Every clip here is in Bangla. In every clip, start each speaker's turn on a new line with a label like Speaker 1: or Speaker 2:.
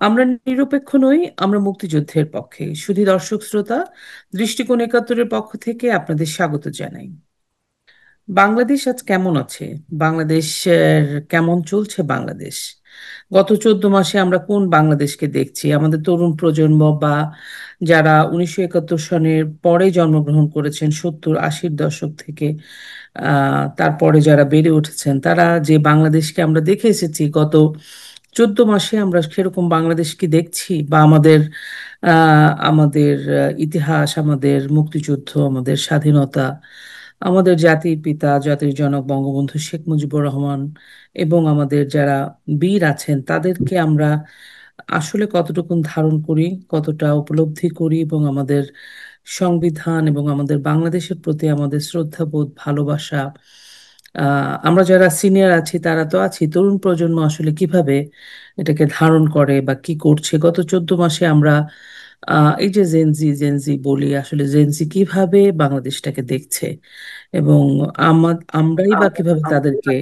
Speaker 1: আমরা নিরপেক্ষ নই, আমরা মুক্তিযুদ্ধের পক্ষে। শুধু দর্শক শ্রোতা, দৃষ্টিকোণ একাত্তরের পক্ষ থেকে আপনাদের স্বাগত জানাই। বাংলাদেশ আজ কেমন আছে? বাংলাদেশের কেমন চলছে বাংলাদেশ? গত 14 মাসে আমরা কোন বাংলাদেশকে দেখছি? আমাদের তরুণ প্রজন্ম বা যারা 1971 সনের পরে জন্মগ্রহণ করেছেন, 70-80-র দশক থেকে তারপরে যারা বেড়ে উঠেছেন, তারা যে বাংলাদেশকে আমরা দেখে এসেছি গত 14 মাসে, আমরা সেরকম বাংলাদেশ কি দেখছি? বা আমাদের ইতিহাস, আমাদের মুক্তিযুদ্ধ, আমাদের স্বাধীনতা, আমাদের জাতির পিতা জাতির জনক বঙ্গবন্ধু শেখ মুজিবুর রহমান এবং আমাদের যারা বীর আছেন, তাদেরকে আমরা আসলে কতটুকু ধারণ করি, কতটা উপলব্ধি করি, এবং আমাদের সংবিধান এবং আমাদের বাংলাদেশের প্রতি আমাদের শ্রদ্ধাবোধ, ভালোবাসা, আমরা যারা সিনিয়র আছি তারা তো আছি, তরুণ প্রজন্ম আসলে কিভাবে এটাকে ধারণ করে বা কি করছে গত 14 মাসে আমরা এই যে জেনজি বলি, আসলে জেনজি কিভাবে বাংলাদেশটাকে দেখছে, এবং আমরাই বা কিভাবে তাদেরকে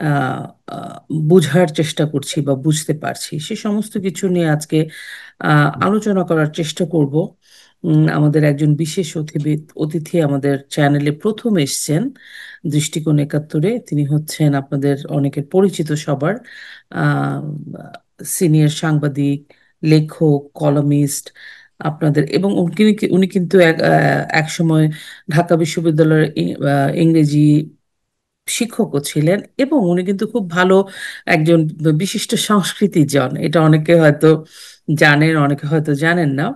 Speaker 1: আহ আহ, বুঝার চেষ্টা করছি বা বুঝতে পারছি, সে সমস্ত কিছু নিয়ে আজকে আলোচনা করার চেষ্টা করব। আমাদের একজন বিশেষ অতিথি আমাদের চ্যানেলে প্রথম এসছেন দৃষ্টিকোণ একাত্তরে। তিনি হচ্ছেন আপনাদের অনেকের পরিচিত, সবার সিনিয়র সাংবাদিক, লেখক, কলামিস্ট আপনাদের, এবং উনি কিন্তু এক সময় ঢাকা বিশ্ববিদ্যালয়ের ইংরেজি শিক্ষকও ছিলেন, এবং উনি কিন্তু খুব ভালো একজন বিশিষ্ট সংস্কৃতিজন। এটা অনেকে হয়তো জানেন, অনেকে হয়তো জানেন না।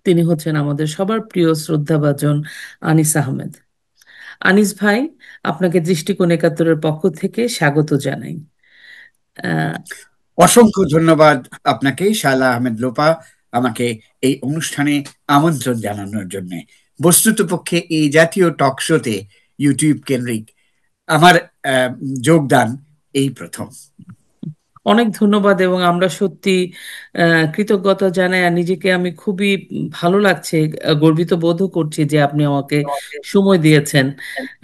Speaker 1: তিনি হচ্ছেন আমাদের সবার প্রিয় শ্রদ্ধাভাজন আনিস আহমেদ। আনিস ভাই, আপনাকে দৃষ্টিকোণ একাত্তরের পক্ষ থেকে স্বাগত জানাই। আহ,
Speaker 2: অসংখ্য ধন্যবাদ আপনাকে শায়লা আহমেদ লোপা, আমাকে এই অনুষ্ঠানে আমন্ত্রণ জানানোর জন্য। বস্তুতপক্ষে এই জাতীয় টক শোতে ইউটিউব কেন্দ্রিক আমার যোগদান এই প্রথম।
Speaker 1: অনেক ধন্যবাদ, এবং আমরা সত্যি কৃতজ্ঞতা জানাই, আর নিজেকে আমি খুবই ভালো লাগছে, গর্বিত বোধও করছি যে আপনি আমাকে সময় দিয়েছেন।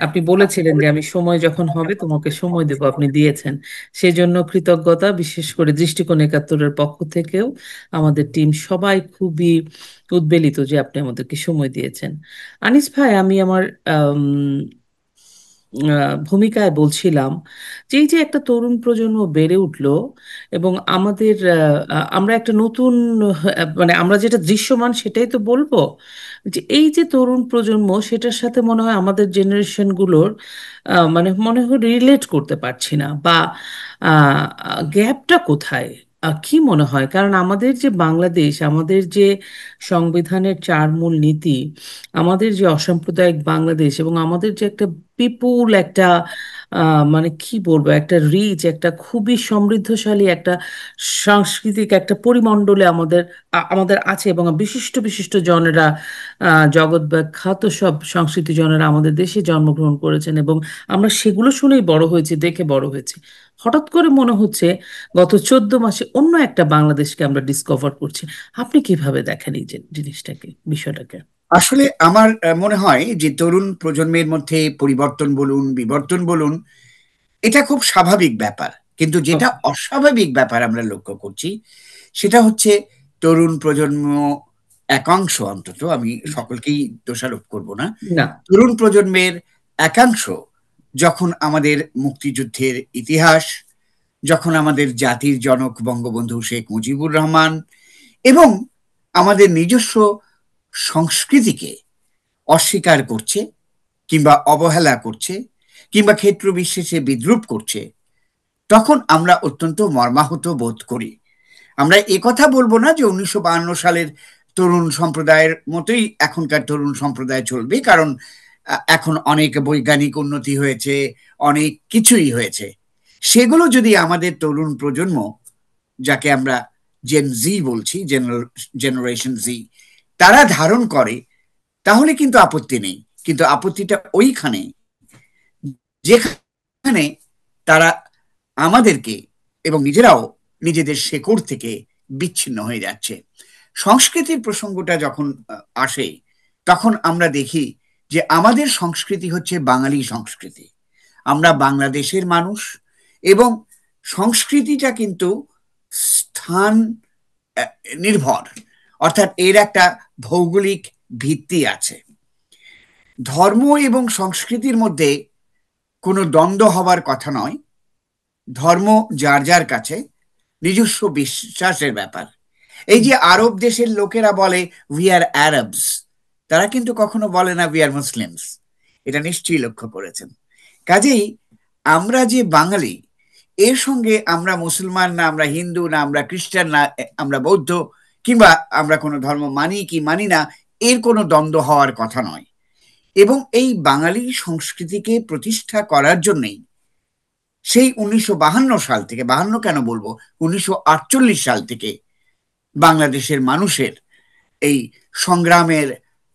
Speaker 1: আপনি বলেছিলেন যে আমি সময় যখন হবে তোমাকে সময় দেব, আপনি দিয়েছেন। সেই জন্য কৃতজ্ঞতা, বিশেষ করে দৃষ্টিকোণ একাত্তরের পক্ষ থেকেও আমাদের টিম সবাই খুবই উদ্বেলিত যে আপনি আমাদেরকে সময় দিয়েছেন। আনিস ভাই, আমি আমার ভূমিকায় বলছিলাম যে এই যে একটা তরুণ প্রজন্ম বেড়ে উঠলো, এবং আমরা একটা নতুন মানে আমরা যেটা দৃশ্যমান সেটাই তো বলবো, যে এই যে তরুণ প্রজন্ম, সেটার সাথে মনে হয় আমাদের জেনারেশনগুলোর মানে মনে হয় রিলেট করতে পারছি না, বা গ্যাপটা কোথায়? কি মনে হয়? কারণ আমাদের যে বাংলাদেশ, আমাদের যে সংবিধানের 4 মূল নীতি, আমাদের যে অসাম্প্রদায়িক বাংলাদেশ, এবং আমাদের যে একটা বিপুল একটা মানে কি বলবো, একটা রিচ, একটা খুবই সমৃদ্ধশালী একটা সাংস্কৃতিক একটা পরিমণ্ডলে আমাদের আছে, এবং বিশিষ্ট বিশিষ্ট জনেরা, জগৎ বিখ্যাত সব সংস্কৃতি জনেরা আমাদের দেশে জন্মগ্রহণ করেছেন, এবং আমরা সেগুলো শুনেই বড় হয়েছি, দেখে বড় হয়েছি। হঠাৎ করে মনে হচ্ছে গত 14 মাসে অন্য একটা বাংলাদেশকে আমরা ডিসকভার করছি। আপনি কিভাবে দেখেন এই যে জিনিসটাকে, বিষয়টাকে?
Speaker 2: আসলে আমার মনে হয় যে তরুণ প্রজন্মের মধ্যে পরিবর্তন বলুন, বিবর্তন বলুন, এটা খুব স্বাভাবিক ব্যাপার। কিন্তু যেটা অস্বাভাবিক ব্যাপার আমরা লক্ষ্য করছি, সেটা হচ্ছে তরুণ প্রজন্ম একাংশ, অন্তত আমি সকলকেই দোষারোপ করব না,
Speaker 1: না।
Speaker 2: তরুণ প্রজন্মের একাংশ যখন আমাদের মুক্তিযুদ্ধের ইতিহাস, যখন আমাদের জাতির জনক বঙ্গবন্ধু শেখ মুজিবুর রহমান এবং আমাদের নিজস্ব সংস্কৃতিকে অস্বীকার করছে, কিংবা অবহেলা করছে, কিংবা ক্ষেত্র বিশেষে বিদ্রূপ করছে, তখন আমরা অত্যন্ত মর্মাহত বোধ করি। আমরা কথা বলবো না যে 1952 সালের তরুণ সম্প্রদায়ের মতোই এখনকার তরুণ সম্প্রদায় চলবে, কারণ এখন অনেক বৈজ্ঞানিক উন্নতি হয়েছে, অনেক কিছুই হয়েছে। সেগুলো যদি আমাদের তরুণ প্রজন্ম, যাকে আমরা জেন জি বলছি, জেনারেশন জি, তারা ধারণ করে, তাহলে কিন্তু আপত্তি নেই। কিন্তু আপত্তিটা ওইখানে, যেখানে তারা আমাদেরকে এবং নিজেরাও নিজেদের শেকড় থেকে বিচ্ছিন্ন হয়ে যাচ্ছে। সংস্কৃতির প্রসঙ্গটা যখন আসে, তখন আমরা দেখি যে আমাদের সংস্কৃতি হচ্ছে বাঙালি সংস্কৃতি। আমরা বাংলাদেশের মানুষ, এবং সংস্কৃতিটা কিন্তু স্থান নির্ভর, অর্থাৎ এর একটা ভৌগোলিক ভিত্তি আছে। ধর্ম এবং সংস্কৃতির মধ্যে কোনো দ্বন্দ্ব হবার কথা নয়। ধর্ম যার যার কাছে নিজস্ব বিশ্বাসের ব্যাপার। এই যে আরব দেশের লোকেরা বলে উই আর আরবস, তারা কিন্তু কখনো বলে না উই আর মুসলিমস। এটা নিশ্চয়ই লক্ষ্য করেছেন। কাজেই আমরা যে বাঙালি, এর সঙ্গে আমরা মুসলমান না, আমরা হিন্দু না, আমরা খ্রিস্টান না, আমরা বৌদ্ধ, কিংবা আমরা কোনো ধর্ম মানি কি মানি না, এর কোনো দ্বন্দ্ব হওয়ার কথা নয়। এবং এই বাঙালি সংস্কৃতিকে প্রতিষ্ঠা করার জন্যই সেই 1952 সাল থেকে, 52 কেন বলবো, 1948 সাল থেকে বাংলাদেশের মানুষের এই সংগ্রামের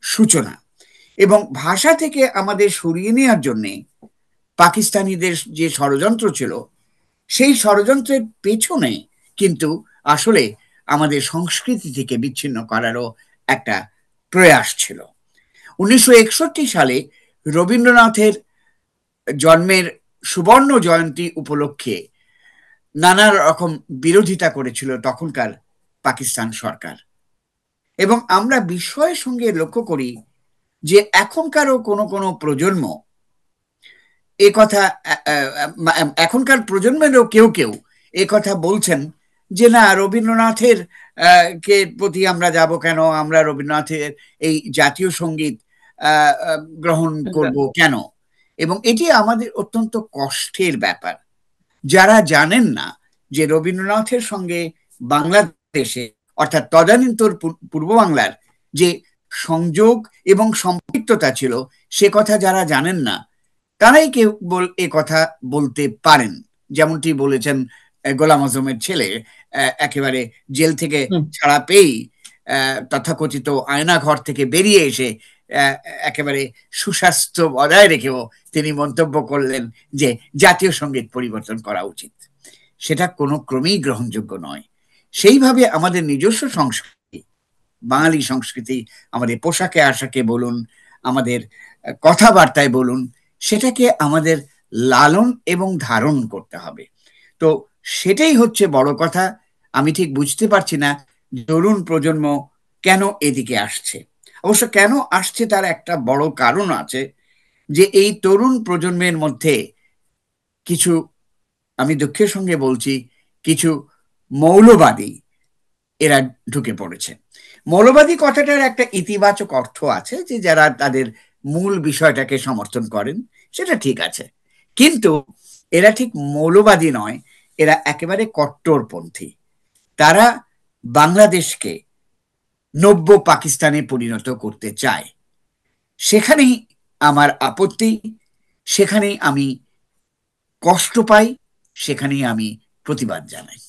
Speaker 2: সূচনা। এবং ভাষা থেকে আমাদের সরিয়ে নেওয়ার জন্যে পাকিস্তানিদের যে ষড়যন্ত্র ছিল, সেই ষড়যন্ত্রের পেছনে কিন্তু আসলে আমাদের সংস্কৃতি থেকে বিচ্ছিন্ন করারও একটা প্রয়াস ছিল। 1961 সালে রবীন্দ্রনাথের জন্মের সুবর্ণ জয়ন্তী উপলক্ষে নানা রকম বিরোধিতা করেছিল তখনকার পাকিস্তান সরকার। এবং আমরা বিস্ময়ের সঙ্গে লক্ষ্য করি যে এখনকারও কোনো কোনো প্রজন্ম এ কথা, এখনকার প্রজন্মেরও কেউ কেউ এ কথা বলছেন যে না, রবীন্দ্রনাথের কে প্রতি আমরা যাব কেন, আমরা রবীন্দ্রনাথের এই জাতীয় সঙ্গীত গ্রহণ করব কেন। এবং এটি আমাদের অত্যন্ত কষ্টের ব্যাপার। যারা জানেন না যে রবীন্দ্রনাথের সঙ্গে বাংলাদেশে, অর্থাৎ তদানীন্তন পূর্ব বাংলার যে সংযোগ এবং সম্পৃক্ততা ছিল, সে কথা যারা জানেন না, তারাই কেবল এ কথা বলতে পারেন। যেমনটি বলেছেন গোলাম আজমের ছেলে, একেবারে জেল থেকে ছাড়া পেয়েই তথাকথিত আয়না ঘর থেকে বেরিয়ে এসে একেবারে সুস্বাস্থ্য বজায় রেখেও তিনি মন্তব্য করলেন যে জাতীয় সঙ্গীত পরিবর্তন করা উচিত। সেটা কোনো ক্রমেই গ্রহণযোগ্য নয়। সেইভাবে আমাদের নিজস্ব সংস্কৃতি, বাঙালি সংস্কৃতি, আমাদের পোশাকে আশাকে বলুন, আমাদের কথাবার্তায় বলুন, সেটাকে আমাদের লালন এবং ধারণ করতে হবে। তো সেটাই হচ্ছে বড় কথা। আমি ঠিক বুঝতে পারছি না তরুণ প্রজন্ম কেন এদিকে আসছে। অবশ্য কেন আসছে তার একটা বড় কারণ আছে, যে এই তরুণ প্রজন্মের মধ্যে কিছু, আমি দুঃখের সঙ্গে বলছি, কিছু মৌলবাদী এরা ঢুকে পড়েছে। মৌলবাদী কথাটার একটা ইতিবাচক অর্থ আছে, যে যারা তাদের মূল বিষয়টাকে সমর্থন করেন, সেটা ঠিক আছে। কিন্তু এরা ঠিক মৌলবাদী নয়, এরা একেবারে কট্টরপন্থী। তারা বাংলাদেশকে নব্য পাকিস্তানে পরিণত করতে চায়। সেখানেই আমার আপত্তি, সেখানেই আমি কষ্ট পাই, সেখানেই আমি প্রতিবাদ জানাই।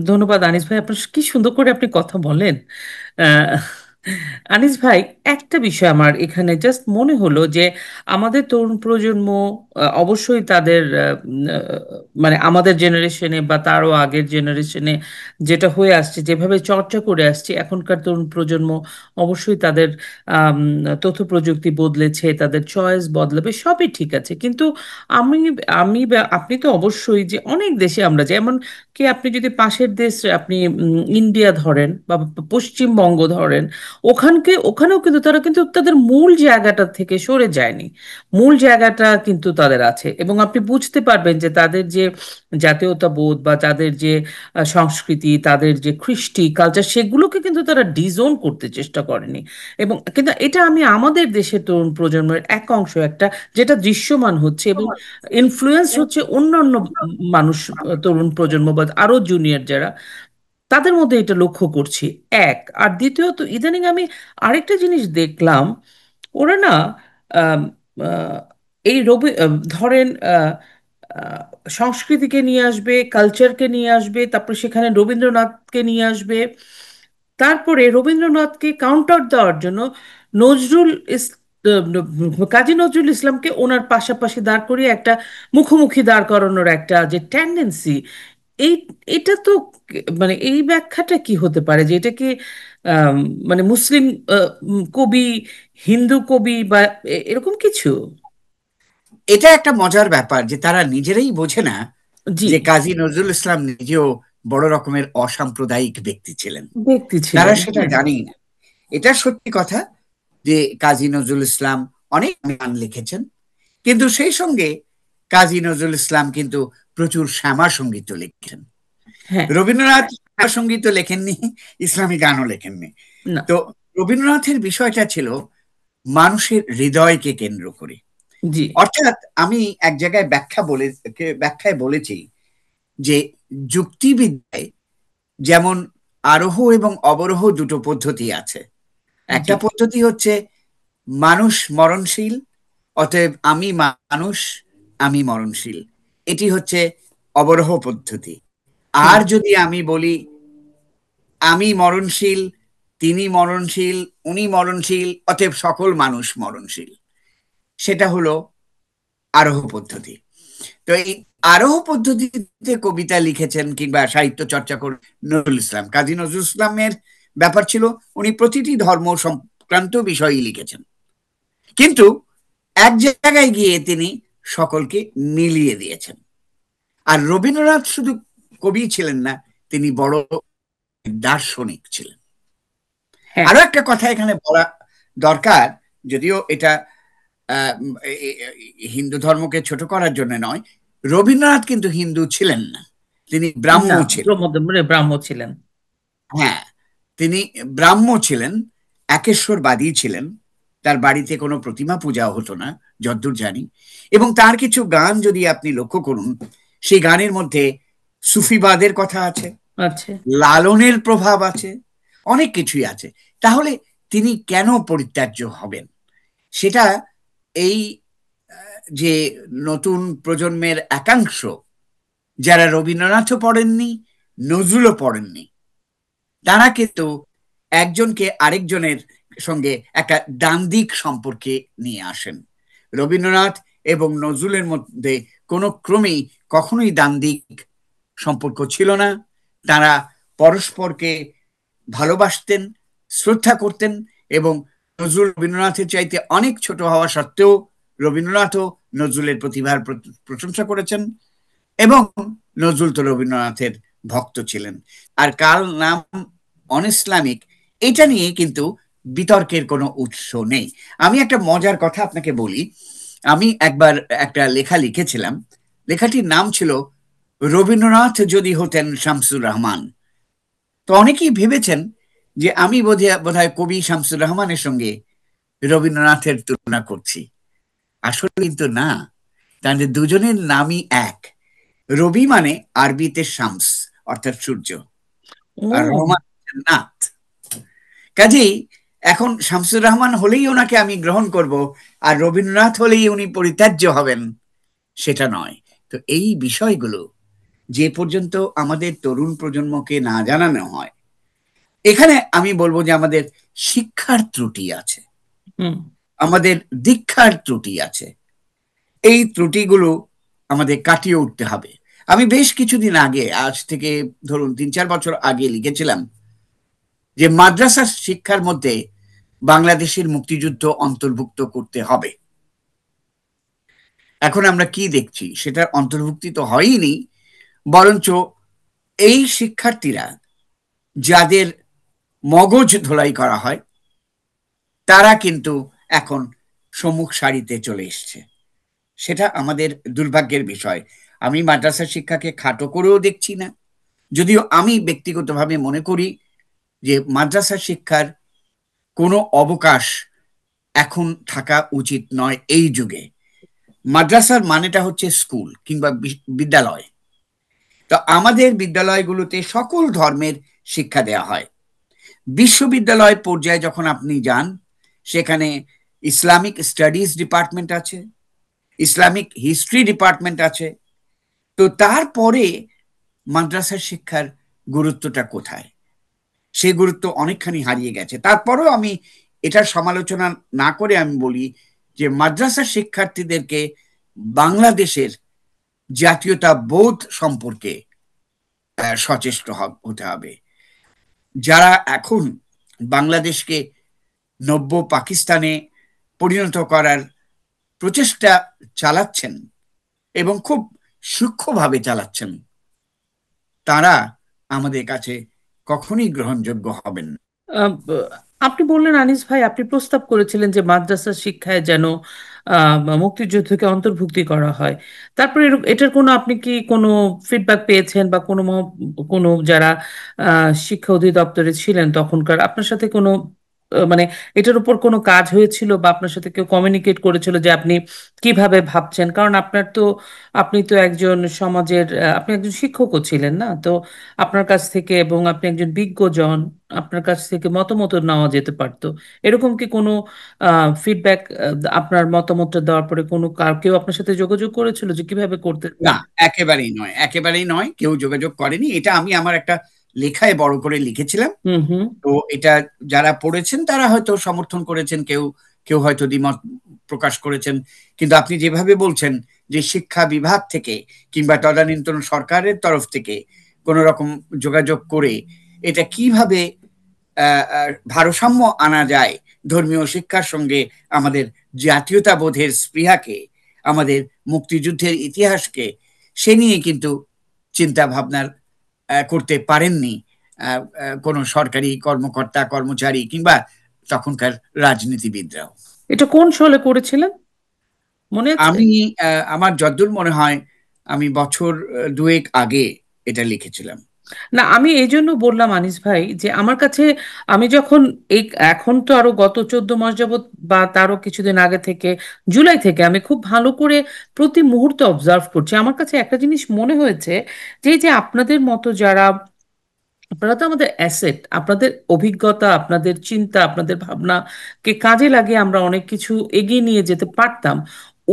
Speaker 1: ধন্যবাদ আনিস ভাই, আপনার কি সুন্দর করে আপনি কথা বলেন। আহ, আনিস ভাই, একটা বিষয় আমার এখানে জাস্ট মনে হলো যে আমাদের তরুণ প্রজন্ম অবশ্যই তাদের মানে আমাদের জেনারেশনে বা তারও আগের জেনারেশনে যেটা হয়ে আসছে, যেভাবে চর্চা করে আসছে, এখনকার তরুণ প্রজন্ম অবশ্যই তাদের আম, তথ্য প্রযুক্তি বদলেছে, তাদের চয়েস বদলাবে, সবই ঠিক আছে। কিন্তু আমি আমি আপনি তো অবশ্যই, যে অনেক দেশে আমরা যেমন কি, আপনি যদি পাশের দেশ, আপনি ইন্ডিয়া ধরেন বা পশ্চিমবঙ্গ ধরেন, ওখানেও কিন্তু তারা কিন্তু তাদের মূল জায়গাটা থেকে সরে যায়নি। মূল জায়গাটা কিন্তু তাদের আছে, এবং আপনি বুঝতে পারবেন যে তাদের যে জাতীয়তাবোধ বা তাদের যে সংস্কৃতি, তাদের যে কৃষ্টি কালচার, সেগুলোকে কিন্তু তারা ডিজোন করতে চেষ্টা করেনি। এবং কিন্তু এটা আমি আমাদের দেশের তরুণ প্রজন্মের এক অংশ, একটা যেটা দৃশ্যমান হচ্ছে এবং ইনফ্লুয়েন্স হচ্ছে অন্যান্য মানুষ, তরুণ প্রজন্ম বা আরো জুনিয়র যারা, তাদের মধ্যে এটা লক্ষ্য করছি। এক আর দ্বিতীয়ত, ইদানিং আমি আরেকটা জিনিস দেখলাম, ওরা না আম, আহ, এই ধরেন আহ, সংস্কৃতিকে নিয়ে আসবে, কালচারকে নিয়ে আসবে, তারপর সেখানে রবীন্দ্রনাথকে নিয়ে আসবে, তারপরে রবীন্দ্রনাথকে কাউন্টার দেওয়ার জন্য নজরুল ইস কাজী নজরুল ইসলামকে ওনার পাশাপাশি দাঁড় করিয়ে একটা মুখোমুখি দাঁড় করানোর একটা যে টেন্ডেন্সি, এই এটা তো মানে এই ব্যাখ্যাটা কি হতে পারে, যে এটা কি আম, মানে মুসলিম কবি, হিন্দু কবি বা এরকম কিছু?
Speaker 2: এটা একটা মজার ব্যাপার যে তারা নিজেরাই বোঝে না
Speaker 1: জি।
Speaker 2: যে কাজী নজরুল ইসলাম নিজেও বড় রকমের অসাম্প্রদায়িক ব্যক্তি ছিলেন।
Speaker 1: ব্যক্তি
Speaker 2: তারা
Speaker 1: ছিলেন,
Speaker 2: সেটা
Speaker 1: হ্যাঁ।
Speaker 2: জানেই না। এটা সত্যি কথা যে কাজী নজরুল ইসলাম অনেক গান লিখেছেন, কিন্তু সেই সঙ্গে কাজী নজরুল ইসলাম কিন্তু প্রচুর শ্যামা সঙ্গীত লিখেছেন।
Speaker 1: হ্যাঁ।
Speaker 2: রবীন্দ্রনাথ শ্যামা সঙ্গীত লেখেননি, ইসলামী গানও লেখেননি।
Speaker 1: না।
Speaker 2: তো রবীন্দ্রনাথের বিষয়টা ছিল মানুষের হৃদয়কে কেন্দ্র করে।
Speaker 1: জি।
Speaker 2: অর্থাৎ আমি এক জায়গায় ব্যাখ্যায় বলেছি যে যুক্তিবিদ্যায় যেমন আরোহ এবং অবরোহ দুটো পদ্ধতি আছে।
Speaker 1: জি।
Speaker 2: একটা পদ্ধতি হচ্ছে মানুষ মরণশীল, অতএব আমি মানুষ, আমি মরণশীল, এটি হচ্ছে অবরোহ পদ্ধতি।
Speaker 1: হুম।
Speaker 2: আর যদি আমি বলি আমি মরণশীল, তিনি মরণশীল, উনি মরণশীল, অতএব সকল মানুষ মরণশীল, সেটা হলো আরোহ পদ্ধতি। তো এই আরোহ পদ্ধতিতে কবিতা লিখেছেন কিংবা সাহিত্য চর্চা করে নজরুল ইসলাম। কাজী নজরুল ইসলামের ব্যাপার ছিল উনি প্রতিটি ধর্ম সংক্রান্ত বিষয়ই লিখেছেন, কিন্তু এক জায়গায় গিয়ে তিনি সকলকে মিলিয়ে দিয়েছেন। আর রবীন্দ্রনাথ শুধু কবি ছিলেন না, তিনি বড় দার্শনিক ছিলেন।
Speaker 1: হ্যাঁ।
Speaker 2: আরো একটা কথা এখানে বলা দরকার, যদিও এটা আহ, হিন্দু ধর্মকে ছোট করার জন্য নয়, রবীন্দ্রনাথ কিন্তু হিন্দু ছিলেন না, তিনি ব্রাহ্ম
Speaker 1: না,
Speaker 2: ছিলেন।
Speaker 1: ব্রাহ্ম ছিলেন।
Speaker 2: হ্যাঁ, তিনি ব্রাহ্ম ছিলেন, একেশ্বরবাদী ছিলেন। তার বাড়িতে কোনো প্রতিমা পূজা হতো না যদ্দূর জানি। এবং তার কিছু গান যদি আপনি লক্ষ্য করুন, সেই গানের মধ্যে সুফিবাদের কথা আছে,
Speaker 1: আছে।
Speaker 2: লালনের প্রভাব আছে, অনেক কিছুই আছে। তাহলে তিনি কেন পরিত্যাজ্য হবেন? সেটা এই যে নতুন প্রজন্মের একাংশ যারা রবীন্দ্রনাথও পড়েননি, নজরুলও পড়েননি, তারা কিন্তু একজনকে আরেকজনের সঙ্গে একটা দ্বান্দ্বিক সম্পর্কে নিয়ে আসেন। রবীন্দ্রনাথ এবং নজরুলের মধ্যে কোনো ক্রমেই কখনোই দ্বান্দ্বিক সম্পর্ক ছিল না। তারা পরস্পরকে ভালোবাসতেন, শ্রদ্ধা করতেন, এবং নজরুল রবীন্দ্রনাথের চাইতে অনেক ছোট হওয়া সত্ত্বেও রবীন্দ্রনাথও নজরুলের প্রতিভার প্রশংসা করেছেন, এবং নজরুল তো রবীন্দ্রনাথের ভক্ত ছিলেন। আর কার নাম অনইসলামিক, এটা নিয়ে কিন্তু বিতর্কের কোনো উৎস নেই। আমি একটা মজার কথা আপনাকে বলি। আমি একবার একটা লেখা লিখেছিলাম, লেখাটির নাম ছিল রবীন্দ্রনাথ যদি হতেন শামসুর রহমান। তো অনেকেই ভেবেছেন যে আমি বোধহয় কবি শামসুর রহমানের সঙ্গে রবীন্দ্রনাথের তুলনা করছি। আসলে কিন্তু না, তাদের দুজনের নামই এক। রবি মানে আরবিতে শামস, অর্থাৎ সূর্য, আর
Speaker 1: ও।
Speaker 2: রহমান নাথ। কাজেই এখন শামসুর রহমান হলেই ওনাকে আমি গ্রহণ করব, আর রবীন্দ্রনাথ হলেই উনি পরিত্যাজ্য হবেন, সেটা নয়। তো এই বিষয়গুলো যে পর্যন্ত আমাদের তরুণ প্রজন্মকে না জানানো হয়, এখানে আমি বলবো যে আমাদের শিক্ষার ত্রুটি আছে,
Speaker 1: হুম।
Speaker 2: আমাদের দীক্ষার ত্রুটি আছে। এই ত্রুটিগুলো আমাদের কাটিয়ে উঠতে হবে। আমি বেশ কিছুদিন আগে, আজ থেকে ধরুন 3-4 বছর আগে লিখেছিলাম যে মাদ্রাসা শিক্ষার মধ্যে বাংলাদেশের মুক্তিযুদ্ধ অন্তর্ভুক্ত করতে হবে। এখন আমরা কি দেখছি, সেটা অন্তর্ভুক্তি তো হয়নি, বরঞ্চ এই শিক্ষার্থীরা যাদের মগজ ধোলাই করা হয়, তারা কিন্তু এখন সম্মুখ সারিতে চলে এসছে। সেটা আমাদের দুর্ভাগ্যের বিষয়। আমি মাদ্রাসা শিক্ষাকে খাটো করেও দেখছি না, যদিও আমি ব্যক্তিগতভাবে মনে করি যে মাদ্রাসা শিক্ষার কোনো অবকাশ এখন থাকা উচিত নয় এই যুগে। মাদ্রাসার মানেটা হচ্ছে স্কুল কিংবা বিদ্যালয়। তো আমাদের বিদ্যালয়গুলোতে সকল ধর্মের শিক্ষা দেওয়া হয়। বিশ্ববিদ্যালয় পর্যায়ে যখন আপনি যান, সেখানে ইসলামিক স্টাডিজ ডিপার্টমেন্ট আছে, ইসলামিক হিস্ট্রি ডিপার্টমেন্ট আছে। তো তারপরে মাদ্রাসার শিক্ষার গুরুত্বটা কোথায়? সেই গুরুত্ব অনেকখানি হারিয়ে গেছে। তারপরেও আমি এটার সমালোচনা না করে আমি বলি যে মাদ্রাসা শিক্ষার্থীদেরকে বাংলাদেশের জাতীয়তা বোধ সম্পর্কে সচেষ্ট হতে হবে। যারা এখন বাংলাদেশকে নব্য পাকিস্তানে পরিণত করার প্রচেষ্টা চালাচ্ছেন এবং খুব সূক্ষ্মভাবে চালাচ্ছেন, তারা আমাদের কাছে কখনোই গ্রহণযোগ্য হবেন না।
Speaker 1: আহ, আপনি বললেন আনিস ভাই, আপনি প্রস্তাব করেছিলেন যে মাদ্রাসা শিক্ষায় যেন মুক্তিযুদ্ধকে অন্তর্ভুক্তি করা হয়। তারপরে এটার কোনো, আপনি কি কোনো ফিডব্যাক পেয়েছেন, বা কোনো কোনো যারা শিক্ষা অধিদপ্তরে ছিলেন তখনকার, আপনার সাথে কোনো মানে এটার উপর কোনো কাজ হয়েছিল, বা আপনার সাথে কেউ কমিউনিকেট করেছিল যে আপনি কিভাবে ভাবছেন? কারণ আপনি তো একজন সমাজের, আপনি একজন শিক্ষকও ছিলেন না তো, আপনার কাছ থেকে, এবং আপনি একজন বিজ্ঞজন, আপনার কাছ থেকে মতামত নেওয়া যেতে পারতো। এরকম কি কোনো ফিডব্যাক, আপনার মতামতটা দেওয়ার পরে কোনো কেউ আপনার সাথে যোগাযোগ করেছিল যে কিভাবে করতে
Speaker 2: না,
Speaker 1: চান?
Speaker 2: একেবারেই নয়, একেবারেই নয়, কেউ যোগাযোগ করেনি। এটা আমি আমার একটা লেখায় বড় করে লিখেছিলাম।
Speaker 1: হুম, হুম।
Speaker 2: তো এটা যারা পড়েছেন তারা হয়তো সমর্থন করেছেন, কেউ কেউ হয়তো দ্বিমত প্রকাশ করেছেন। কিন্তু আপনি যেভাবে বলছেন যে শিক্ষা বিভাগ থেকে কিংবা তদানীন্তন সরকারের তরফ থেকে কোন রকম যোগাযোগ করে এটা কিভাবে ভারসাম্য আনা যায় ধর্মীয় শিক্ষার সঙ্গে, আমাদের জাতীয়তাবোধের স্পৃহাকে, আমাদের মুক্তিযুদ্ধের ইতিহাসকে, সে নিয়ে কিন্তু চিন্তা ভাবনার করতে পারেননি কোনো সরকারি কর্মকর্তা কর্মচারী কিংবা তখনকার রাজনীতিবিদরাও।
Speaker 1: এটা কোন সালে করেছিলেন, মনে আছে?
Speaker 2: আমি আমার যদ্দূর মনে হয় আমি বছর দুয়েক আগে এটা লিখেছিলাম।
Speaker 1: না, আমি এই জন্য বললাম আনিস ভাই যে আমার কাছে, আমি যখন এই, এখন তো আরো গত 14 মাস যাবত বা তারও কিছুদিন আগে থেকে, জুলাই থেকে আমি খুব ভালো করে প্রতি মুহূর্তে অবজার্ভ করছি, আমার কাছে একটা জিনিস মনে হয়েছে যে এই যে আপনাদের মতো যারা, আপনারা তো আমাদের অ্যাসেট, আপনাদের অভিজ্ঞতা, আপনাদের চিন্তা, আপনাদের ভাবনাকে কাজে লাগিয়ে আমরা অনেক কিছু এগিয়ে নিয়ে যেতে পারতাম।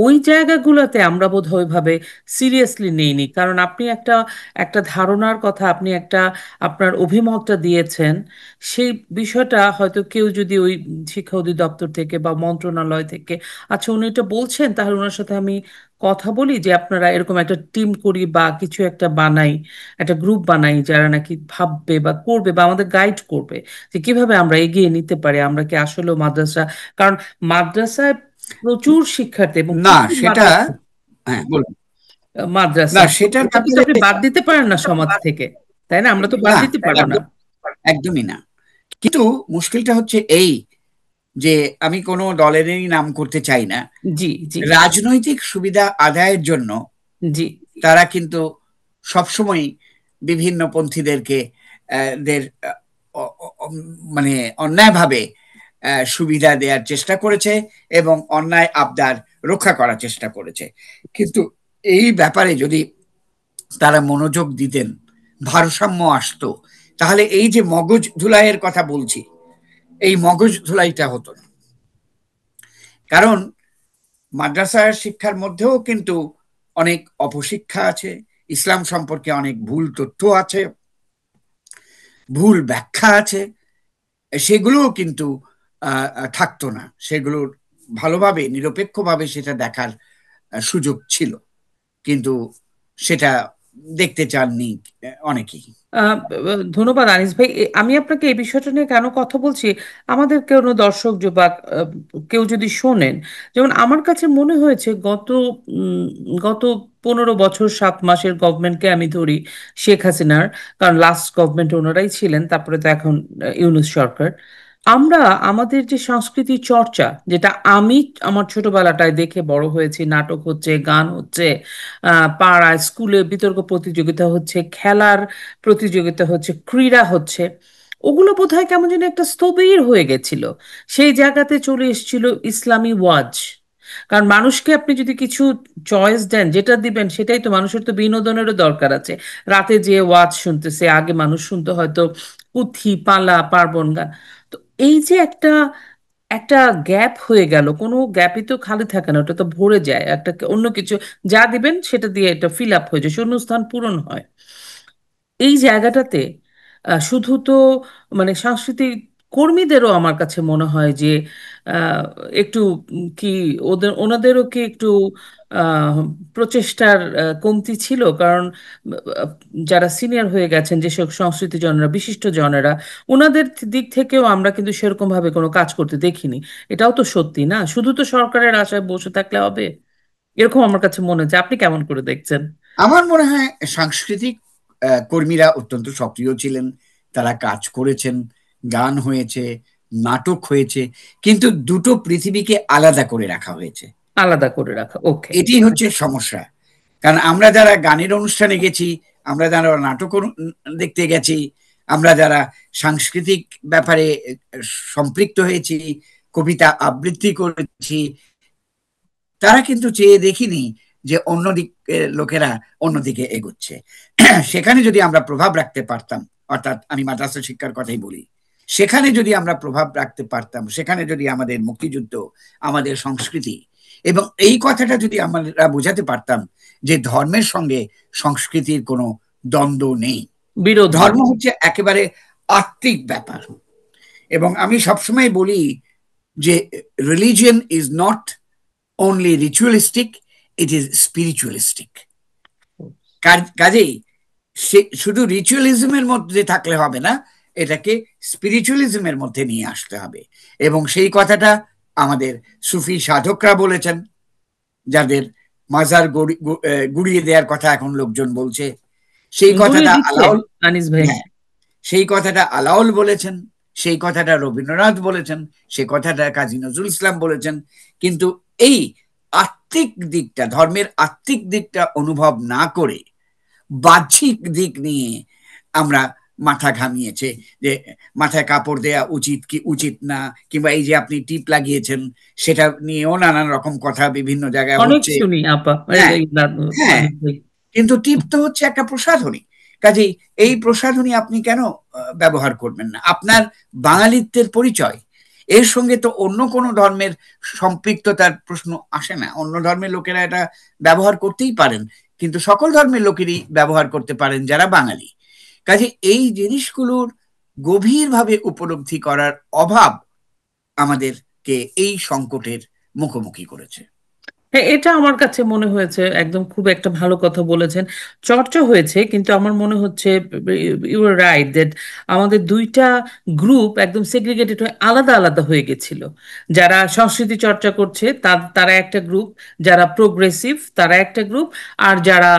Speaker 1: ওই জায়গাগুলোতে আমরা বোধহয় ওইভাবে সিরিয়াসলি নেইনি, কারণ আপনি একটা একটা ধারণার কথা, আপনি একটা আপনার অভিমতটা দিয়েছেন, সেই বিষয়টা হয়তো কেউ যদি ওই শিক্ষা অধিদপ্তর থেকে বা মন্ত্রণালয় থেকে, আচ্ছা উনি এটা বলছেন, তাহলে ওনার সাথে আমি কথা বলি যে আপনারা এরকম একটা টিম করি বা কিছু একটা বানাই, একটা গ্রুপ বানাই যারা নাকি ভাববে বা করবে বা আমাদের গাইড করবে যে কিভাবে আমরা এগিয়ে নিতে পারি, আমরা কি আসলেও মাদ্রাসা, কারণ মাদ্রাসায় প্রচুর শিক্ষার্থী এবং
Speaker 2: না,
Speaker 1: প্রচুর
Speaker 2: সেটা,
Speaker 1: মাদ্রাসা,
Speaker 2: হ্যাঁ বলুন।
Speaker 1: মাদ্রাসা
Speaker 2: না, সেটার
Speaker 1: ওটাকে তো
Speaker 2: ব্যাপারে
Speaker 1: আপনি বাদ দিতে পারেন না সমাজ থেকে, তাই না? আমরা তো বাদ
Speaker 2: না,
Speaker 1: দিতে পারবো না।
Speaker 2: একদম, একদমই না। কিন্তু মুশকিলটা হচ্ছে এই যে আমি কোনো দলেরই নাম করতে চাই না।
Speaker 1: জি, জি,
Speaker 2: রাজনৈতিক সুবিধা আদায়ের জন্য
Speaker 1: জি।
Speaker 2: তারা কিন্তু সবসময় বিভিন্ন পন্থীদেরকে দের মানে অন্যায়ভাবে সুবিধা দেওয়ার চেষ্টা করেছে এবং অন্যায় আবদার রক্ষা করার চেষ্টা করেছে। কিন্তু এই ব্যাপারে যদি তারা মনোযোগ দিতেন, ভারসাম্য আসতো, তাহলে এই যে মগজ ধুলাইয়ের কথা বলছি, এই মগজ ধুলাইটা হতো না। কারণ মাদ্রাসার শিক্ষার মধ্যেও কিন্তু অনেক অপশিক্ষা আছে, ইসলাম সম্পর্কে অনেক ভুল তথ্য আছে, ভুল ব্যাখ্যা আছে। সেগুলোও কিন্তু থাকতো না, সেগুলোর ভালোভাবে নিরপেক্ষভাবে সেটা দেখার সুযোগ ছিল। কিন্তু সেটা দেখতে চাননি অনেকেই।
Speaker 1: আহ, ধন্যবাদ আনিস ভাই। আমি আপনাকে এই বিষয়টা নিয়ে কেন কথা বলছি, আমাদের কোনো দর্শক বা কেউ যদি শোনেন, যেমন আমার কাছে মনে হয়েছে উম, গত 15 বছর 7 মাসের গভর্নমেন্টকে আমি ধরি, শেখ হাসিনার, কারণ লাস্ট গভর্নমেন্ট ওনারাই ছিলেন, তারপরে তো এখন ইউনূস সরকার। আমরা আমাদের যে সংস্কৃতি চর্চা, যেটা আমি আমার ছোটবেলাটায় দেখে বড় হয়েছি, নাটক হচ্ছে, গান হচ্ছে, পাড়ায় স্কুলে বিতর্ক প্রতিযোগিতা হচ্ছে, খেলার প্রতিযোগিতা হচ্ছে, ক্রীড়া হচ্ছে, ওগুলো বোধহয় কেমন যেন একটা স্থবির হয়ে গেছিল। সেই জায়গাতে চলে এসেছিল ইসলামী ওয়াজ। কারণ মানুষকে আপনি যদি কিছু চয়েস দেন, যেটা দিবেন সেটাই তো, মানুষের তো বিনোদনেরও দরকার আছে। রাতে যে ওয়াজ শুনতেছে, আগে মানুষ শুনতো হয়তো পুঁথি, পালা, পার্বণ গান। তো এই যে একটা একটা গ্যাপ হয়ে গেল, কোনো গ্যাপই তো খালি থাকে না, ওটা তো ভরে যায় একটা অন্য কিছু, যা দিবেন সেটা দিয়ে এটা ফিল আপ হয়ে যায়, শূন্যস্থান পূরণ হয়। এই জায়গাটাতে শুধু তো মানে সাংস্কৃতিক কর্মীদেরও আমার কাছে মনে হয় যে আহ, একটু কি, ওনাদেরও কি একটু আহ, প্রচেষ্টার কমতি ছিল, কারণ আহ, যারা সিনিয়র হয়ে গেছেন, যেসব সংস্কৃতি জনেরা, বিশিষ্ট জনেরা, ওনাদের দিক থেকেও আমরা কিন্তু সেরকম ভাবে কোনো কাজ করতে দেখিনি। এটাও তো সত্যি না, শুধু তো সরকারের আশায় বসে থাকলে হবে, এরকম আমার কাছে মনে হচ্ছে। আপনি কেমন করে দেখছেন?
Speaker 2: আমার মনে হয় সাংস্কৃতিক কর্মীরা অত্যন্ত সক্রিয় ছিলেন, তারা কাজ করেছেন, গান হয়েছে, নাটক হয়েছে, কিন্তু দুটো পৃথিবীকে আলাদা করে রাখা হয়েছে।
Speaker 1: আলাদা করে রাখা, ওকে।
Speaker 2: এটি হচ্ছে সমস্যা। কারণ আমরা যারা গানের অনুষ্ঠানে গেছি, আমরা যারা নাটক দেখতে গেছি, আমরা যারা সাংস্কৃতিক ব্যাপারে সম্পৃক্ত হয়েছি, কবিতা আবৃত্তি করেছি, তারা কিন্তু চেয়ে দেখিনি যে অন্যদিকে লোকেরা অন্যদিকে এগোচ্ছে। সেখানে যদি আমরা প্রভাব রাখতে পারতাম, অর্থাৎ আমি মাদ্রাসা শিক্ষার কথাই বলি, সেখানে যদি আমরা প্রভাব রাখতে পারতাম, সেখানে যদি আমাদের মুক্তিযুদ্ধ, আমাদের সংস্কৃতি এবং এই কথাটা যদি আমরা বোঝাতে পারতাম যে ধর্মের সঙ্গে সংস্কৃতির কোনো দ্বন্দ্ব নেই,
Speaker 1: বিরোধ নেই।
Speaker 2: ধর্ম হচ্ছে একেবারে আত্মিক ব্যাপার। এবং আমি সবসময় বলি যে religion is not only ritualistic, it is spiritualistic. কাজেই শুধু রিচুয়ালিজমের মধ্যে থাকলে হবে না, এটাকে স্পিরিচুয়ালিজমের মধ্যে নিয়ে আসতে হবে। এবং সেই কথাটা আমাদের সুফি সাধকরা বলেছেন, যাদের মাজার গুড়িয়ে দেওয়ার কথা এখন লোকজন বলছে, সেই
Speaker 1: গুলিয়ে
Speaker 2: কথাটা
Speaker 1: দিচ্ছে
Speaker 2: আলাউল,
Speaker 1: আনিস ভাই।
Speaker 2: হ্যাঁ, সেই কথাটা আলাউল বলেছেন, সেই কথাটা রবীন্দ্রনাথ বলেছেন, সেই কথাটা কাজী নজরুল ইসলাম বলেছেন। কিন্তু এই আত্মিক দিকটা, ধর্মের আত্মিক দিকটা অনুভব না করে বাহ্যিক দিক নিয়ে আমরা মাথা ঘামিয়েছে, যে মাথায় কাপড় দেয়া উচিত কি উচিত না, কিংবা এই যে আপনি টিপ লাগিয়েছেন সেটা নিয়েও নানান রকম কথা বিভিন্ন জায়গায়
Speaker 1: অনেক
Speaker 2: হচ্ছে।
Speaker 1: শুনি আপা,
Speaker 2: হ্যাঁ, হ্যাঁ,
Speaker 1: আনিস ভাই।
Speaker 2: কিন্তু টিপ তো হচ্ছে একটা প্রসাধনী। কাজেই এই প্রসাধনী আপনি কেন ব্যবহার করবেন না? আপনার বাঙালিত্বের পরিচয়, এর সঙ্গে তো অন্য কোনো ধর্মের সম্পৃক্ততার প্রশ্ন আসে না। অন্য ধর্মের লোকেরা এটা ব্যবহার করতেই পারেন, কিন্তু সকল ধর্মের লোকেরই ব্যবহার করতে পারেন যারা বাঙালি। কাজে এই জিনিসগুলোর গভীরভাবে উপলব্ধি করার অভাব আমাদেরকে এই সংকটের মুখোমুখি করেছে।
Speaker 1: হ্যাঁ, এটা আমার কাছে মনে হয়েছে একদম খুব একটা ভালো কথা বলেছেন। চর্চা হয়েছে, কিন্তু আমার মনে হচ্ছে ইউ আর রাইট দ্যাট আমাদের দুইটা গ্রুপ একদম সেগ্রিগেটেড হয়ে আলাদা আলাদা হয়ে গেছিল। যারা সংস্কৃতি চর্চা করছে তারা একটা গ্রুপ, যারা প্রোগ্রেসিভ তারা একটা গ্রুপ, আর যারা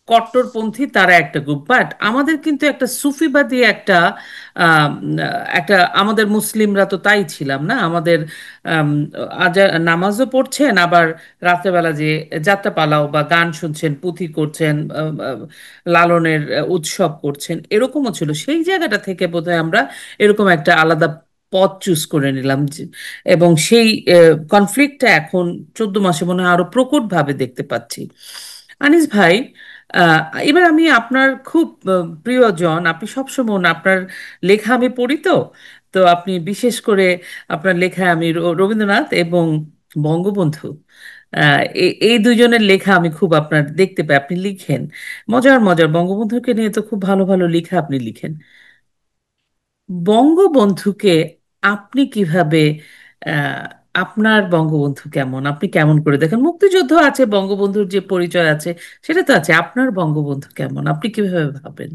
Speaker 1: কট্টরপন্থী তারা একটা গ্রুপ। বাট আমাদের কিন্তু একটা সুফিবাদী আম, একটা আমাদের মুসলিমরা তো তাই ছিলাম না? আমাদের আম, নামাজও পড়ছেন, আবার রাত্রেবেলা যে যাত্রাপালাও বা গান শুনছেন, পুঁথি করছেন, লালনের উৎসব করছেন, এরকমও ছিল। সেই জায়গাটা থেকে বোধহয় আমরা এরকম একটা আলাদা পথ চুজ করে নিলাম এবং সেই কনফ্লিক্টটা এখন 14 মাসে মনে হয় আরো প্রকটভাবে দেখতে পাচ্ছি। আনিস ভাই, আহ, এবার আমি আপনার খুব প্রিয়জন, আপনি সবসময় আপনার লেখা আমি পড়ি, তো তো আপনি বিশেষ করে আপনার লেখায় আমি রবীন্দ্রনাথ এবং বঙ্গবন্ধু, এই দুইজনের লেখা আমি খুব আপনার দেখতে পাই। আপনি লিখেন মজার মজার, বঙ্গবন্ধুকে নিয়ে তো খুব ভালো ভালো লেখা আপনি লিখেন। বঙ্গবন্ধুকে আপনি কিভাবে, আহ, আপনার বঙ্গবন্ধু কেমন, আপনি কেমন করে দেখেন? মুক্তিযুদ্ধ আছে, বঙ্গবন্ধুর যে পরিচয় আছে সেটা তো আছে, আপনার বঙ্গবন্ধু কেমন, আপনি কিভাবে ভাবেন?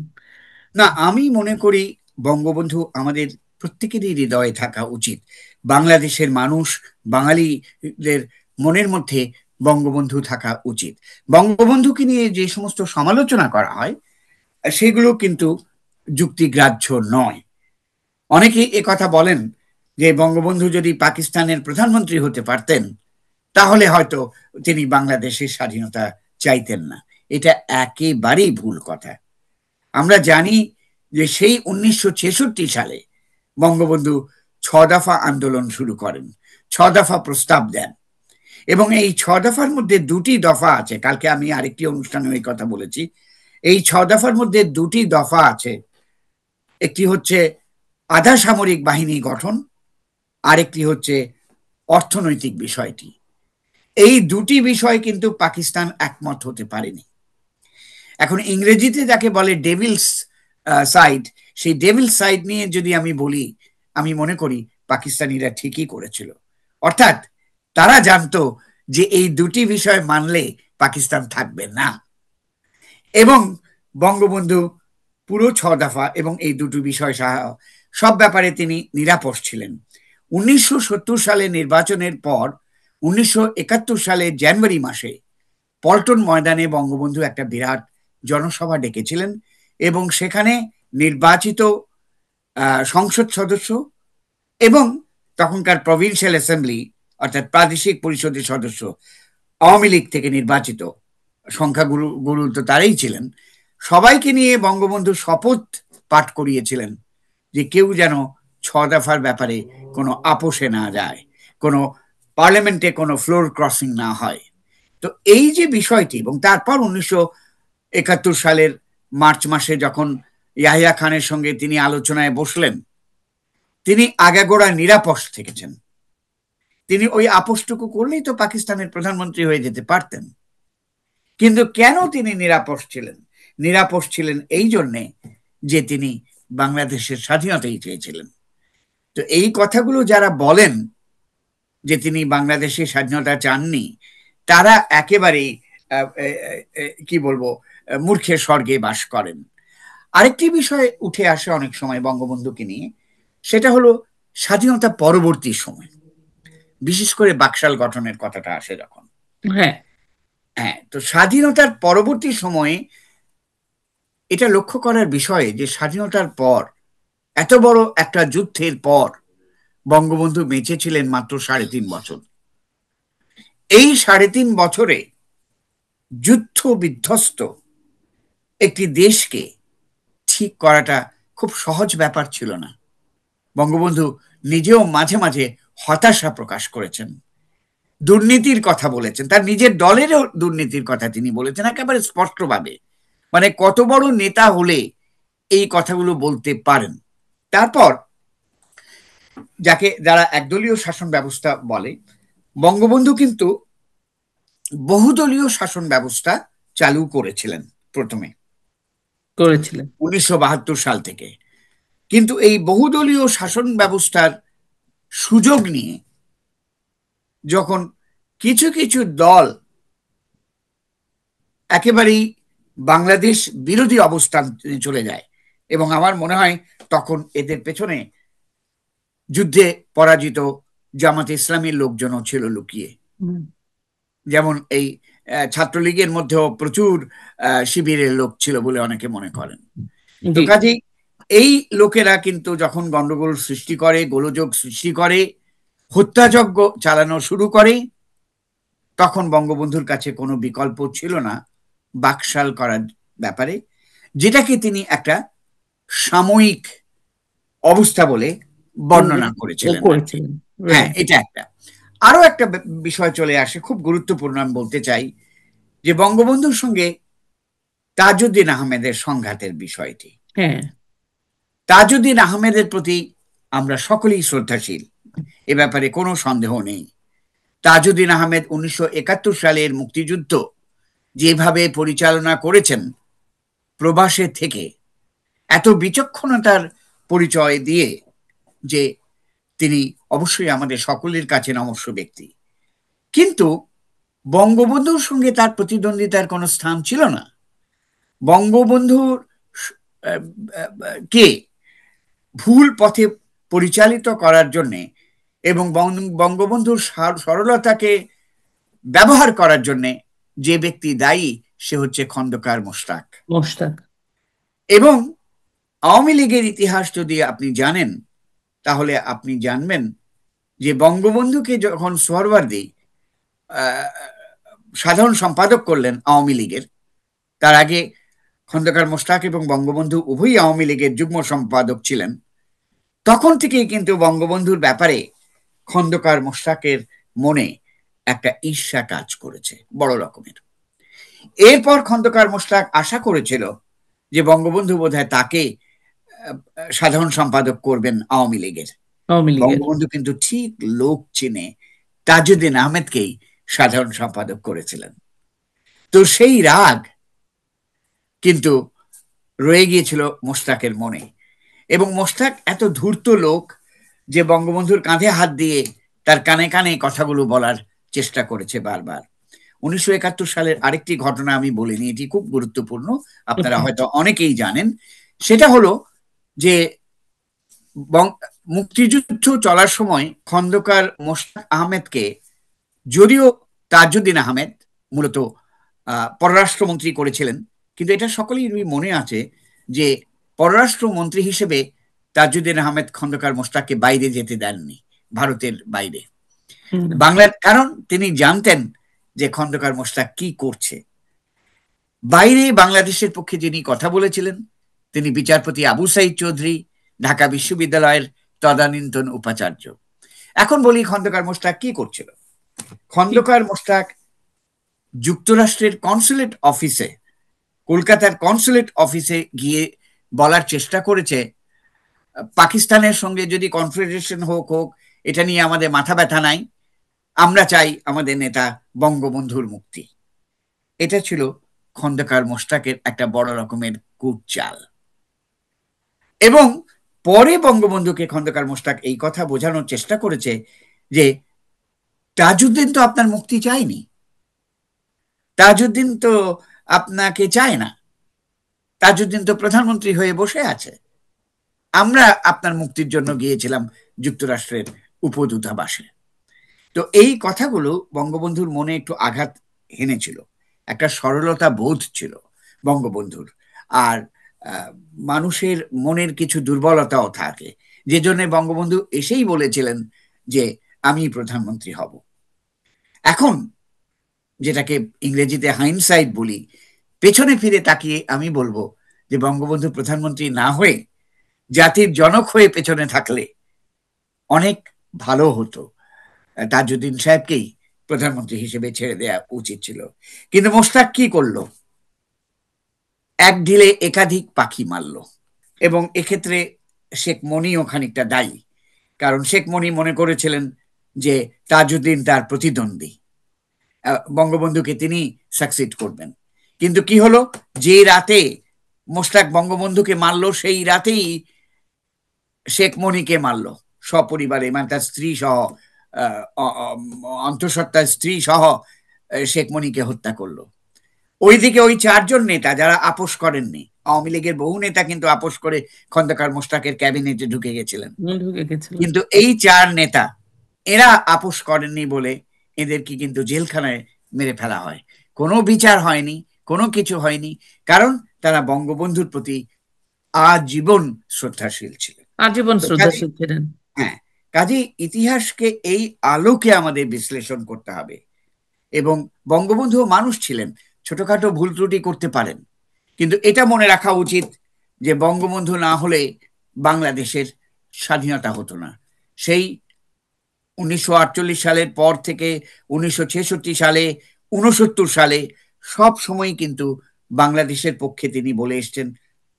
Speaker 2: না, আমি মনে করি বঙ্গবন্ধু আমাদের প্রত্যেকেরই হৃদয়ে থাকা উচিত। বাংলাদেশের মানুষ, বাঙালিদের মনের মধ্যে বঙ্গবন্ধু থাকা উচিত। বঙ্গবন্ধুকে নিয়ে যে সমস্ত সমালোচনা করা হয় সেগুলো কিন্তু যুক্তিগ্রাহ্য নয়। অনেকে কথা বলেন যে বঙ্গবন্ধু যদি পাকিস্তানের প্রধানমন্ত্রী হতে পারতেন তাহলে হয়তো তিনি বাংলাদেশের স্বাধীনতা চাইতেন না। এটা একেবারেই ভুল কথা। আমরা জানি যে সেই 1966 সালে বঙ্গবন্ধু 6 দফা আন্দোলন শুরু করেন, 6 দফা প্রস্তাব দেন, এবং এই 6 দফার মধ্যে দুটি দফা আছে, কালকে আমি আরেকটি অনুষ্ঠানে ওই কথা বলেছি। এই 6 দফার মধ্যে দুটি দফা আছে, একটি হচ্ছে আধা সামরিক বাহিনী গঠন, আরেকটি হচ্ছে অর্থনৈতিক বিষয়টি। এই দুটি বিষয় কিন্তু পাকিস্তান একমত হতে পারেনি। এখন ইংরেজিতে যাকে বলে ডেভিলস সাইড, সেই ডেভিল সাইড নিয়ে যদি আমি বলি, আমি মনে করি পাকিস্তানিরা ঠিকই করেছিল। অর্থাৎ তারা জানতো যে এই দুটি বিষয় মানলে পাকিস্তান থাকবে না, এবং বঙ্গবন্ধু পুরো 6 দফা এবং এই দুটো বিষয় সব ব্যাপারে তিনি নিরাপদ ছিলেন। 1970 সালে নির্বাচনের পর 1971 সালে জানুয়ারি মাসে পল্টন ময়দানে বঙ্গবন্ধু একটা বিরাট জনসভা ডেকেছিলেন এবং সেখানে নির্বাচিত সংসদ সদস্য এবং তখনকার প্রভিন্সিয়াল অ্যাসেম্বলি অর্থাৎ প্রাদেশিক পরিষদের সদস্য আওয়ামী লীগ থেকে নির্বাচিত সংখ্যাগুরু গুরু তো তারাই ছিলেন, সবাইকে নিয়ে বঙ্গবন্ধু শপথ পাঠ করিয়েছিলেন যে কেউ যেন 6 দফার ব্যাপারে কোনো আপোষে না যায়, কোনো পার্লামেন্টে কোনো ফ্লোর ক্রসিং না হয়। তো এই যে বিষয়টি, এবং তারপর 1971 সালের মার্চ মাসে যখন ইয়াহিয়া খানের সঙ্গে তিনি আলোচনায় বসলেন, তিনি আগাগোড়া নিরাপদ থেকেছেন। তিনি ওই আপোষটুকু করলেই তো পাকিস্তানের প্রধানমন্ত্রী হয়ে যেতে পারতেন। কিন্তু কেন তিনি নিরাপদ ছিলেন? নিরাপদ ছিলেন এই জন্যে যে তিনি বাংলাদেশের স্বাধীনতাই চেয়েছিলেন। তো এই কথাগুলো যারা বলেন যে তিনি বাংলাদেশের স্বাধীনতা চাননি, তারা একেবারেই কি বলবো, মূর্খের স্বর্গে বাস করেন। আরেকটি বিষয় উঠে আসে অনেক সময় বঙ্গবন্ধুকে নিয়ে, সেটা হলো স্বাধীনতা পরবর্তী সময়, বিশেষ করে বাকশাল গঠনের কথাটা আসে যখন।
Speaker 1: হ্যাঁ,
Speaker 2: তো স্বাধীনতার পরবর্তী সময়ে এটা লক্ষ্য করার বিষয় যে স্বাধীনতার পর, এত বড় একটা যুদ্ধের পর, বঙ্গবন্ধু বেঁচে ছিলেন মাত্র 3.5 বছর। এই 3.5 বছরে যুদ্ধ বিধ্বস্ত একটি দেশকে ঠিক করাটা খুব সহজ ব্যাপার ছিল না। বঙ্গবন্ধু নিজেও মাঝে মাঝে হতাশা প্রকাশ করেছেন, দুর্নীতির কথা বলেছেন, তার নিজের দলেরও দুর্নীতির কথা তিনি বলেছেন একেবারে স্পষ্টভাবে। মানে কত বড় নেতা হলে এই কথাগুলো বলতে পারেন। তারপর যারা একদলীয় শাসন ব্যবস্থা বলে, বঙ্গবন্ধু কিন্তু বহুদলীয় শাসন ব্যবস্থা চালু করেছিলেন প্রথমে
Speaker 1: করেছিলেন।
Speaker 2: 1972 সাল থেকে। কিন্তু এই বহুদলীয় শাসন ব্যবস্থার সুযোগ নিয়ে যখন কিছু কিছু দল একেবারেই বাংলাদেশ বিরোধী অবস্থান চলে যায়, এবং আমার মনে হয় তখন এদের পেছনে যুদ্ধে পরাজিত জামাতে ইসলামীর লোকজনও ছিল লুকিয়ে। যেমন এই ছাত্রলীগের মধ্যেও প্রচুর শিবিরের লোক ছিল বলে অনেকে মনে করেন। তো কাজেই এই লোকেরা কিন্তু যখন গন্ডগোল সৃষ্টি করে, গোলযোগ সৃষ্টি করে, হত্যাযজ্ঞ চালানো শুরু করে, তখন বঙ্গবন্ধুর কাছে কোনো বিকল্প ছিল না বাকশাল করার ব্যাপারে, যেটাকে তিনি একটা সাময়িক অবস্থা বলে বর্ণনা করেছিলেন। হ্যাঁ, এটা একটা। আরো একটা বিষয় চলে আসে, খুব গুরুত্বপূর্ণ, আমি বলতে চাই যে বঙ্গবন্ধুর সঙ্গে তাজউদ্দিন আহমেদের সংঘাতের বিষয়টি।
Speaker 1: হ্যাঁ,
Speaker 2: তাজউদ্দিন আহমেদের প্রতি আমরা সকলেই শ্রদ্ধাশীল, এ ব্যাপারে কোনো সন্দেহ নেই। তাজউদ্দিন আহমেদ 1971 সালের মুক্তিযুদ্ধ যেভাবে পরিচালনা করেছেন, প্রবাসে থেকে এত বিচক্ষণতার পরিচয় দিয়ে, যে তিনি অবশ্যই আমাদের সকলের কাছে নমস্য ব্যক্তি। কিন্তু বঙ্গবন্ধুর সঙ্গে তার প্রতিদ্বন্দ্বিতার কোনো স্থান ছিল না। বঙ্গবন্ধুর কে ভুল পথে পরিচালিত করার জন্যে এবং বঙ্গবন্ধুর সরলতাকে ব্যবহার করার জন্যে যে ব্যক্তি দায়ী, সে হচ্ছে খন্দকার মোশতাক। এবং আওয়ামী লীগের ইতিহাস যদি আপনি জানেন, তাহলে আপনি জানবেন যে বঙ্গবন্ধুকে যখন সোহরাওয়ার্দী সাধারণ সম্পাদক করলেন আওয়ামী লীগের, তার আগে খন্দকার মোশতাক এবং বঙ্গবন্ধু উভয়ই আওয়ামী লীগের যুগ্ম সম্পাদক ছিলেন, তখন থেকেই কিন্তু বঙ্গবন্ধুর ব্যাপারে খন্দকার মোশতাকের মনে একটা ঈর্ষা কাজ করেছে বড় রকমের। এরপর খন্দকার মোশতাক আশা করেছিল যে বঙ্গবন্ধু বোধহয় তাকে সাধারণ সম্পাদক করবেন আওয়ামী লীগের। বঙ্গবন্ধু কিন্তু ঠিক লোক চিনে তাজউদ্দিন আহমেদকেই সাধারণ সম্পাদক করেছিলেন। তো সেই রাগ কিন্তু রয়ে গিয়েছিল মোশতাকের মনে, এবং মোশতাক এত ধূর্ত লোক যে বঙ্গবন্ধুর কাঁধে হাত দিয়ে তার কানে কানে কথাগুলো বলার চেষ্টা করেছে বারবার। 1971 সালের আরেকটি ঘটনা আমি বলিনি, এটি খুব গুরুত্বপূর্ণ, আপনারা হয়তো অনেকেই জানেন। সেটা হলো যে মুক্তিযুদ্ধ চলার সময় খন্দকার মোশতাক আহমেদকে, যদিও তাজউদ্দিন আহমেদ মূলত পররাষ্ট্রমন্ত্রী করেছিলেন, কিন্তু এটা সকলেই মনে আছে যে পররাষ্ট্রমন্ত্রী হিসেবে তাজউদ্দিন আহমেদ খন্দকার মোশতাককে বাইরে যেতে দেননি, ভারতের বাইরে। বাংলার কারণ তিনি জানতেন যে খন্দকার মোশতাক কি করছে। বাইরে বাংলাদেশের পক্ষে যিনি কথা বলেছিলেন তিনি বিচারপতি আবু সাইদ চৌধুরী, ঢাকা বিশ্ববিদ্যালয়ের তদানীন্তন উপাচার্য। এখন বলি খন্দকার মোশতাক কি করছিল। খন্দকার মোশতাক যুক্তরাষ্ট্রের কনসুলেট অফিসে, কলকাতার কনসুলেট অফিসে গিয়ে বলার চেষ্টা করেছে পাকিস্তানের সঙ্গে যদি কনফেডারেশন হোক হোক, এটা নিয়ে আমাদের মাথা ব্যথা নাই, আমরা চাই আমাদের নেতা বঙ্গবন্ধুর মুক্তি। এটা ছিল খন্দকার মোশতাকের একটা বড় রকমের কূটচাল। এবং পরে বঙ্গবন্ধুকে খন্দকার মোশতাক এই কথা বোঝানোর চেষ্টা করেছে যে তাজউদ্দিন তো আপনার মুক্তি চায়নি, তাজউদ্দিন তো আপনাকে চায় না, তাজউদ্দিন তো প্রধানমন্ত্রী হয়ে বসে আছে, আমরা আপনার মুক্তির জন্য গিয়েছিলাম যুক্তরাষ্ট্রের উপদূতাবাসে। তো এই কথাগুলো বঙ্গবন্ধুর মনে একটু আঘাত হেনেছিল, একটা সরলতা বোধ ছিল বঙ্গবন্ধুর, আর মানুষের মনের কিছু দুর্বলতাও থাকে, যে জন্য বঙ্গবন্ধু এসেই বলেছিলেন যে আমি প্রধানমন্ত্রী হব। এখন যেটাকে ইংরেজিতে হাইন্ডসাইট বলি, পেছনে ফিরে তাকিয়ে আমি বলবো যে বঙ্গবন্ধু প্রধানমন্ত্রী না হয়ে জাতির জনক হয়ে পেছনে থাকলে অনেক ভালো হতো, তাজউদ্দিন সাহেবকেই প্রধানমন্ত্রী হিসেবে ছেড়ে দেওয়া উচিত ছিল। কিন্তু মোশতাক কি করলো? এক ঢিলে একাধিক পাখি মারল। এবং এক্ষেত্রে শেখ মনিও খানিকটা দায়ী, কারণ শেখ মনি মনে করেছিলেন যে তাজউদ্দিন তার প্রতিদ্বন্দ্বী, বঙ্গবন্ধুকে তিনি সাকসিড করবেন। কিন্তু কি হলো, যে রাতে মোশতাক বঙ্গবন্ধুকে মারলো সেই রাতেই শেখ মনিকে মারলো সপরিবারে, মানে তার স্ত্রী সহ, অন্তঃসত্ত্বার স্ত্রী সহ শেখ মনিকে হত্যা করলো। ওইদিকে ওই চারজন নেতা যারা আপোষ করেননি, আওয়ামী লীগের বহু নেতা কিন্তু আপোষ করে খন্দকার মোশতাকের ক্যাবিনেটে ঢুকে গেছিলেন, কিন্তু এই চার নেতা এরা আপোষ করেননি বলে এদেরকে কিন্তু জেলখানায় মেরে ফেলা হয়। কোনো বিচার হয়নি, কোনো কিছু হয়নি, কারণ তারা বঙ্গবন্ধুর প্রতি আজীবন শ্রদ্ধাশীল ছিলেন,
Speaker 1: আজীবন শ্রদ্ধাশীল ছিলেন।
Speaker 2: হ্যাঁ, কাজে ইতিহাসকে এই আলোকে আমাদের বিশ্লেষণ করতে হবে। এবং বঙ্গবন্ধু মানুষ ছিলেন, ছোটখাটো ভুল ত্রুটি করতে পারেন, কিন্তু এটা মনে রাখা উচিত যে বঙ্গবন্ধু না হলে বাংলাদেশের স্বাধীনতা হতো না। সেই 1948 সালের পর থেকে 1966 সালে, 69 সালে সব সময় কিন্তু বাংলাদেশের পক্ষে তিনি বলে এসছেন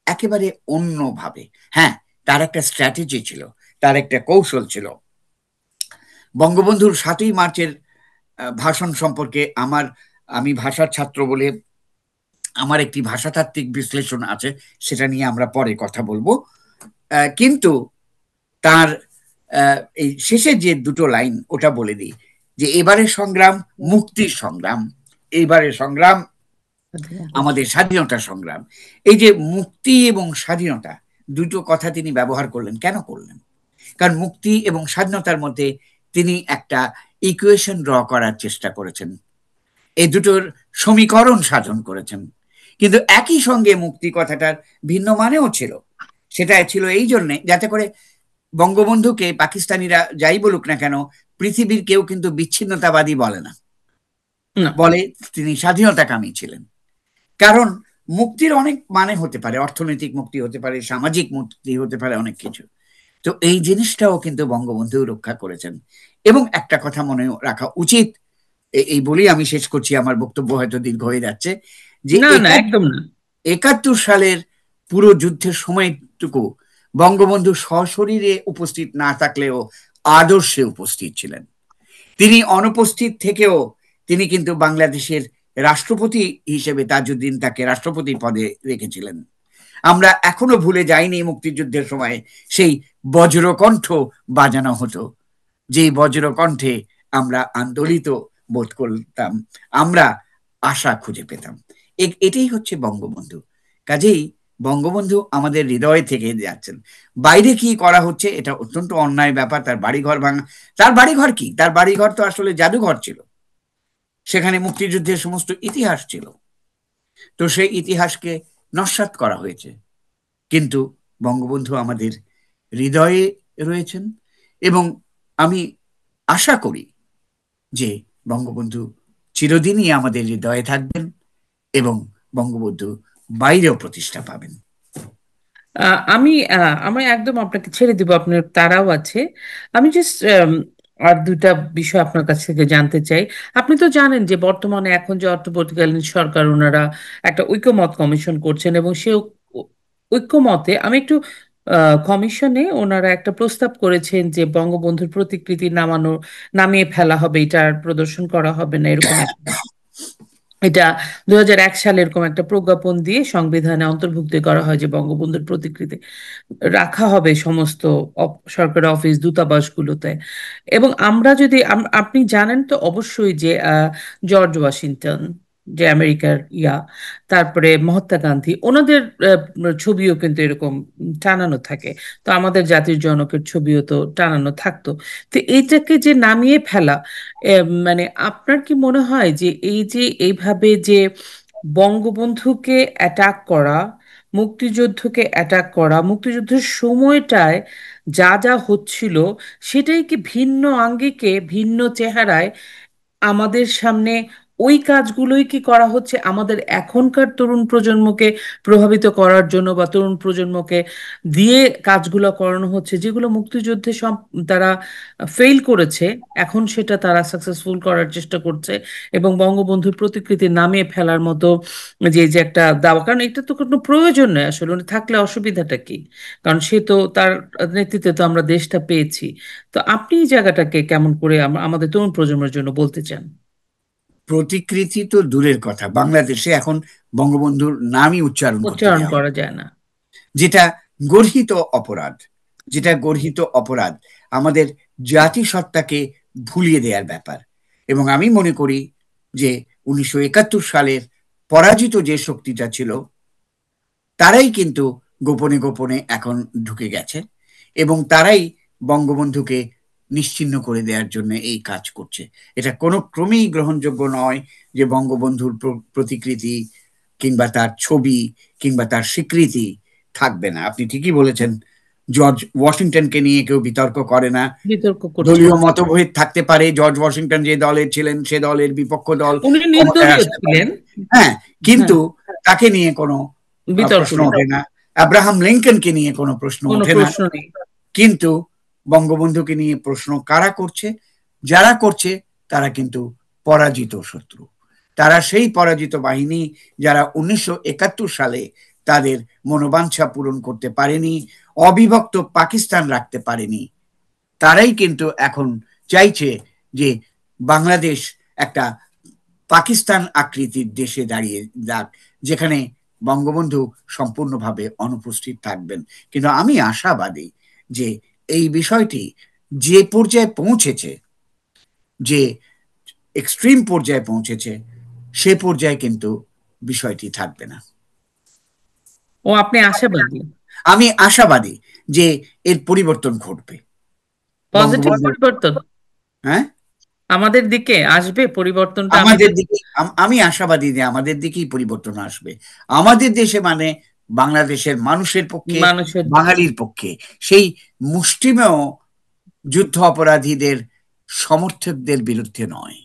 Speaker 2: একেবারে অন্যভাবে। হ্যাঁ, তার একটা স্ট্র্যাটেজি ছিল, তার একটা কৌশল ছিল। বঙ্গবন্ধুর 7ই মার্চের ভাষণ সম্পর্কে আমি ভাষার ছাত্র বলে আমার একটি ভাষাতাত্ত্বিক বিশ্লেষণ আছে, সেটা নিয়ে আমরা পরে কথা বলবো। কিন্তু তার এই শেষের যে দুটো লাইন ওটা বলে দিই, যে এবারের সংগ্রাম মুক্তির সংগ্রাম, এইবারের সংগ্রাম আমাদের স্বাধীনতা সংগ্রাম। এই যে মুক্তি এবং স্বাধীনতা দুটো কথা তিনি ব্যবহার করলেন, কেন করলেন? কারণ মুক্তি এবং স্বাধীনতার মধ্যে তিনি একটা ইকুয়েশন ড্র করার চেষ্টা করেছেন, এই দুটোর সমীকরণ সাধন করেছেন। কিন্তু একই সঙ্গে মুক্তি কথাটার ভিন্ন মানেও ছিল। সেটা ছিল এই জন্যে যাতে করে বঙ্গবন্ধুকে পাকিস্তানিরা যাই বলুক না কেন, পৃথিবীর কেউ কিন্তু বিচ্ছিন্নতাবাদী বলে না, বলে তিনি স্বাধীনতাকামী ছিলেন। কারণ মুক্তির অনেক মানে হতে পারে, অর্থনৈতিক মুক্তি হতে পারে, সামাজিক মুক্তি হতে পারে, অনেক কিছু। তো এই জিনিসটাও কিন্তু বঙ্গবন্ধু রক্ষা করেছেন। এবং একটা কথা মনে রাখা উচিত, এই বলেই আমি শেষ করছি, আমার বক্তব্য হয়তো দীর্ঘ হয়ে যাচ্ছে, যে 71 সালের পুরো যুদ্ধের সময়টুকু বঙ্গবন্ধু সশরীরে উপস্থিত না থাকলেও আদর্শে উপস্থিত ছিলেন। তিনি অনুপস্থিত থেকেও তিনি কিন্তু বাংলাদেশের রাষ্ট্রপতি হিসেবে তাজউদ্দিন তাকে রাষ্ট্রপতি পদে রেখেছিলেন। আমরা এখনো ভুলে যাইনি মুক্তিযুদ্ধের সময় সেই বজ্রকণ্ঠ বাজানো হতো, যে বজ্রকণ্ঠে আমরা আন্দোলিত বোধ করতাম, আমরা আশা খুঁজে পেতাম। এটাই হচ্ছে বঙ্গবন্ধু। কাজেই বঙ্গবন্ধু আমাদের হৃদয়ে থেকে যাচ্ছেন। বাইরে কি করা হচ্ছে এটা অত্যন্ত অন্যায় ব্যাপার, তার বাড়িঘর ভাঙা। তার বাড়িঘর কি? তার বাড়িঘর তো আসলে জাদুঘর ছিল, সেখানে মুক্তিযুদ্ধের সমস্ত ইতিহাস ছিল। তো সেই ইতিহাসকে নস্যাৎ করা হয়েছে, কিন্তু বঙ্গবন্ধু আমাদের হৃদয়ে রয়েছেন। এবং আমি আশা করি যে বঙ্গবন্ধু চিরদিনই আমাদের হৃদয়ে থাকবেন এবং বঙ্গবন্ধু বাইরেও প্রতিষ্ঠা পাবেন।
Speaker 1: আমি একদম আপনাকে ছেড়ে দিব, আপনার তারাও আছে। আমি জাস্ট আর দুইটা বিষয় আপনার কাছ থেকে জানতে চাই। আপনি তো জানেন যে বর্তমানে এখন যে অন্তর্বর্তীকালীন সরকার, ওনারা একটা ঐকমত্য কমিশন করছেন, এবং সে ঐকমত্যে আমি একটু কমিশনে ওনারা একটা প্রস্তাব করেছেন যে বঙ্গবন্ধুর প্রতিকৃতি নামিয়ে ফেলা হবে, এটা আর প্রদর্শন করা হবে না, এরকম একটা। এটা 2001 সালে এরকম একটা প্রজ্ঞাপন দিয়ে সংবিধানে অন্তর্ভুক্ত করা হয় যে বঙ্গবন্ধুর প্রতিকৃতি রাখা হবে সমস্ত সরকারি অফিস, দূতাবাসগুলোতে। এবং আমরা যদি আপনি জানেন তো অবশ্যই যে জর্জ ওয়াশিংটন, যে আমেরিকার তারপরে মহাত্মা গান্ধী, ওনাদের ছবিও কিন্তু এরকম টানানো থাকে। তো আমাদের জাতির জনকের ছবিও তো টানানো থাকতো। তো এইটাকে যে নামিয়ে ফেলা, মানে আপনার কি মনে হয় যে এই যে এইভাবে যে বঙ্গবন্ধুকে অ্যাটাক করা, মুক্তিযুদ্ধকে অ্যাটাক করা, মুক্তিযুদ্ধের সময়টায় যা যা হচ্ছিল, সেটাই কি ভিন্ন আঙ্গিকে, ভিন্ন চেহারায় আমাদের সামনে ওই কাজগুলোই কি করা হচ্ছে আমাদের এখনকার তরুণ প্রজন্মকে প্রভাবিত করার জন্য, বা তরুণ প্রজন্মকে দিয়ে কাজগুলো করানো হচ্ছে যেগুলো মুক্তিযুদ্ধে সব তারা ফেল করেছে, এখন সেটা তারা সাকসেসফুল করার চেষ্টা করছে, এবং বঙ্গবন্ধুর প্রতিকৃতি নামিয়ে ফেলার মতো যে যে একটা দাবা, কারণ এটা তো কোনো প্রয়োজন নেই আসলে, উনি থাকলে অসুবিধাটা কি? কারণ সে তো, তার নেতৃত্বে তো আমরা দেশটা পেয়েছি। তো আপনি এই জায়গাটাকে কেমন করে আমাদের তরুণ প্রজন্মের জন্য বলতে চান?
Speaker 2: প্রতিকৃতি তো দূরের কথা, বাংলাদেশে এখন বঙ্গবন্ধুর নামই উচ্চারণ করতে
Speaker 1: উচ্চারণ
Speaker 2: দেওয়া হয়,
Speaker 1: করা যায় না।
Speaker 2: যেটা গর্হিত অপরাধ। যেটা গর্হিত অপরাধ, আমাদের জাতিসত্তাকে ভুলিয়ে দেওয়ার ব্যাপার। এবং আমি মনে করি যে 1971 সালের পরাজিত যে শক্তিটা ছিল, তারাই কিন্তু গোপনে গোপনে এখন ঢুকে গেছে, এবং তারাই বঙ্গবন্ধুকে নিশ্চিহ্ন করে দেওয়ার জন্য এই কাজ করছে। এটা কোনো ক্রমেই গ্রহণযোগ্য নয় যে বঙ্গবন্ধুর প্রতিকৃতি কিংবা তার ছবি কিংবা তার স্বীকৃতি থাকবে না। আপনি ঠিকই বলেছেন, জর্জ ওয়াশিংটনকে নিয়ে কেউ বিতর্ক করে না।
Speaker 1: বিতর্ক করছে
Speaker 2: দলীয়
Speaker 1: না।
Speaker 2: মতভেদ থাকতে পারে, জর্জ ওয়াশিংটন যে দলের ছিলেন সে দলের বিপক্ষ দল
Speaker 1: উনি
Speaker 2: ক্ষমতায়
Speaker 1: নির্দলীয়
Speaker 2: আসতে পারে।
Speaker 1: ছিলেন।
Speaker 2: হ্যাঁ,
Speaker 1: হ্যাঁ,
Speaker 2: কিন্তু তাকে নিয়ে কোনো
Speaker 1: বিতর্ক
Speaker 2: প্রশ্ন
Speaker 1: নেই,
Speaker 2: ওঠে না। আব্রাহাম লিঙ্কনকে নিয়ে কোনো প্রশ্ন
Speaker 1: কোনো
Speaker 2: ওঠে না।
Speaker 1: প্রশ্ন নেই।
Speaker 2: কিন্তু বঙ্গবন্ধুকে নিয়ে প্রশ্ন কারা করছে? যারা করছে তারা কিন্তু পরাজিত শত্রু। তারা সেই পরাজিত বাহিনী যারা 1971 সালে তাদের মনোবাঞ্ছা পূরণ করতে পারেনি, অবিভক্ত পাকিস্তান রাখতে পারেনি, তারাই কিন্তু এখন চাইছে যে বাংলাদেশ একটা পাকিস্তান আকৃতির দেশে দাঁড়িয়ে যাক, যেখানে বঙ্গবন্ধু সম্পূর্ণভাবে অনুপস্থিত থাকবেন। কিন্তু আমি আশাবাদী যে এই বিষয়টি যে পর্যায়ে পৌঁছেছে, যে এক্সট্রিম পর্যায়ে পৌঁছেছে, সে পর্যায়ে কিন্তু বিষয়টি থাকবে না।
Speaker 1: ও, আপনি আশাবাদী?
Speaker 2: আমি আশাবাদী যে এর পরিবর্তন ঘটবে।
Speaker 1: পজিটিভ
Speaker 2: বঙ্গবন্ধু,
Speaker 1: পরিবর্তন
Speaker 2: হ্যাঁ,
Speaker 1: আমাদের দিকে আসবে পরিবর্তনটা? আমি
Speaker 2: আমাদের দিকে, আমি আশাবাদী যে আমাদের দিকেই পরিবর্তন আসবে। আমাদের দেশে মানে বাংলাদেশের মানুষের পক্ষে,
Speaker 1: মানুষের।
Speaker 2: বাঙালির পক্ষে, সেই মুষ্টিমেয় যুদ্ধ অপরাধীদের সমর্থকদের বিরুদ্ধে নয়।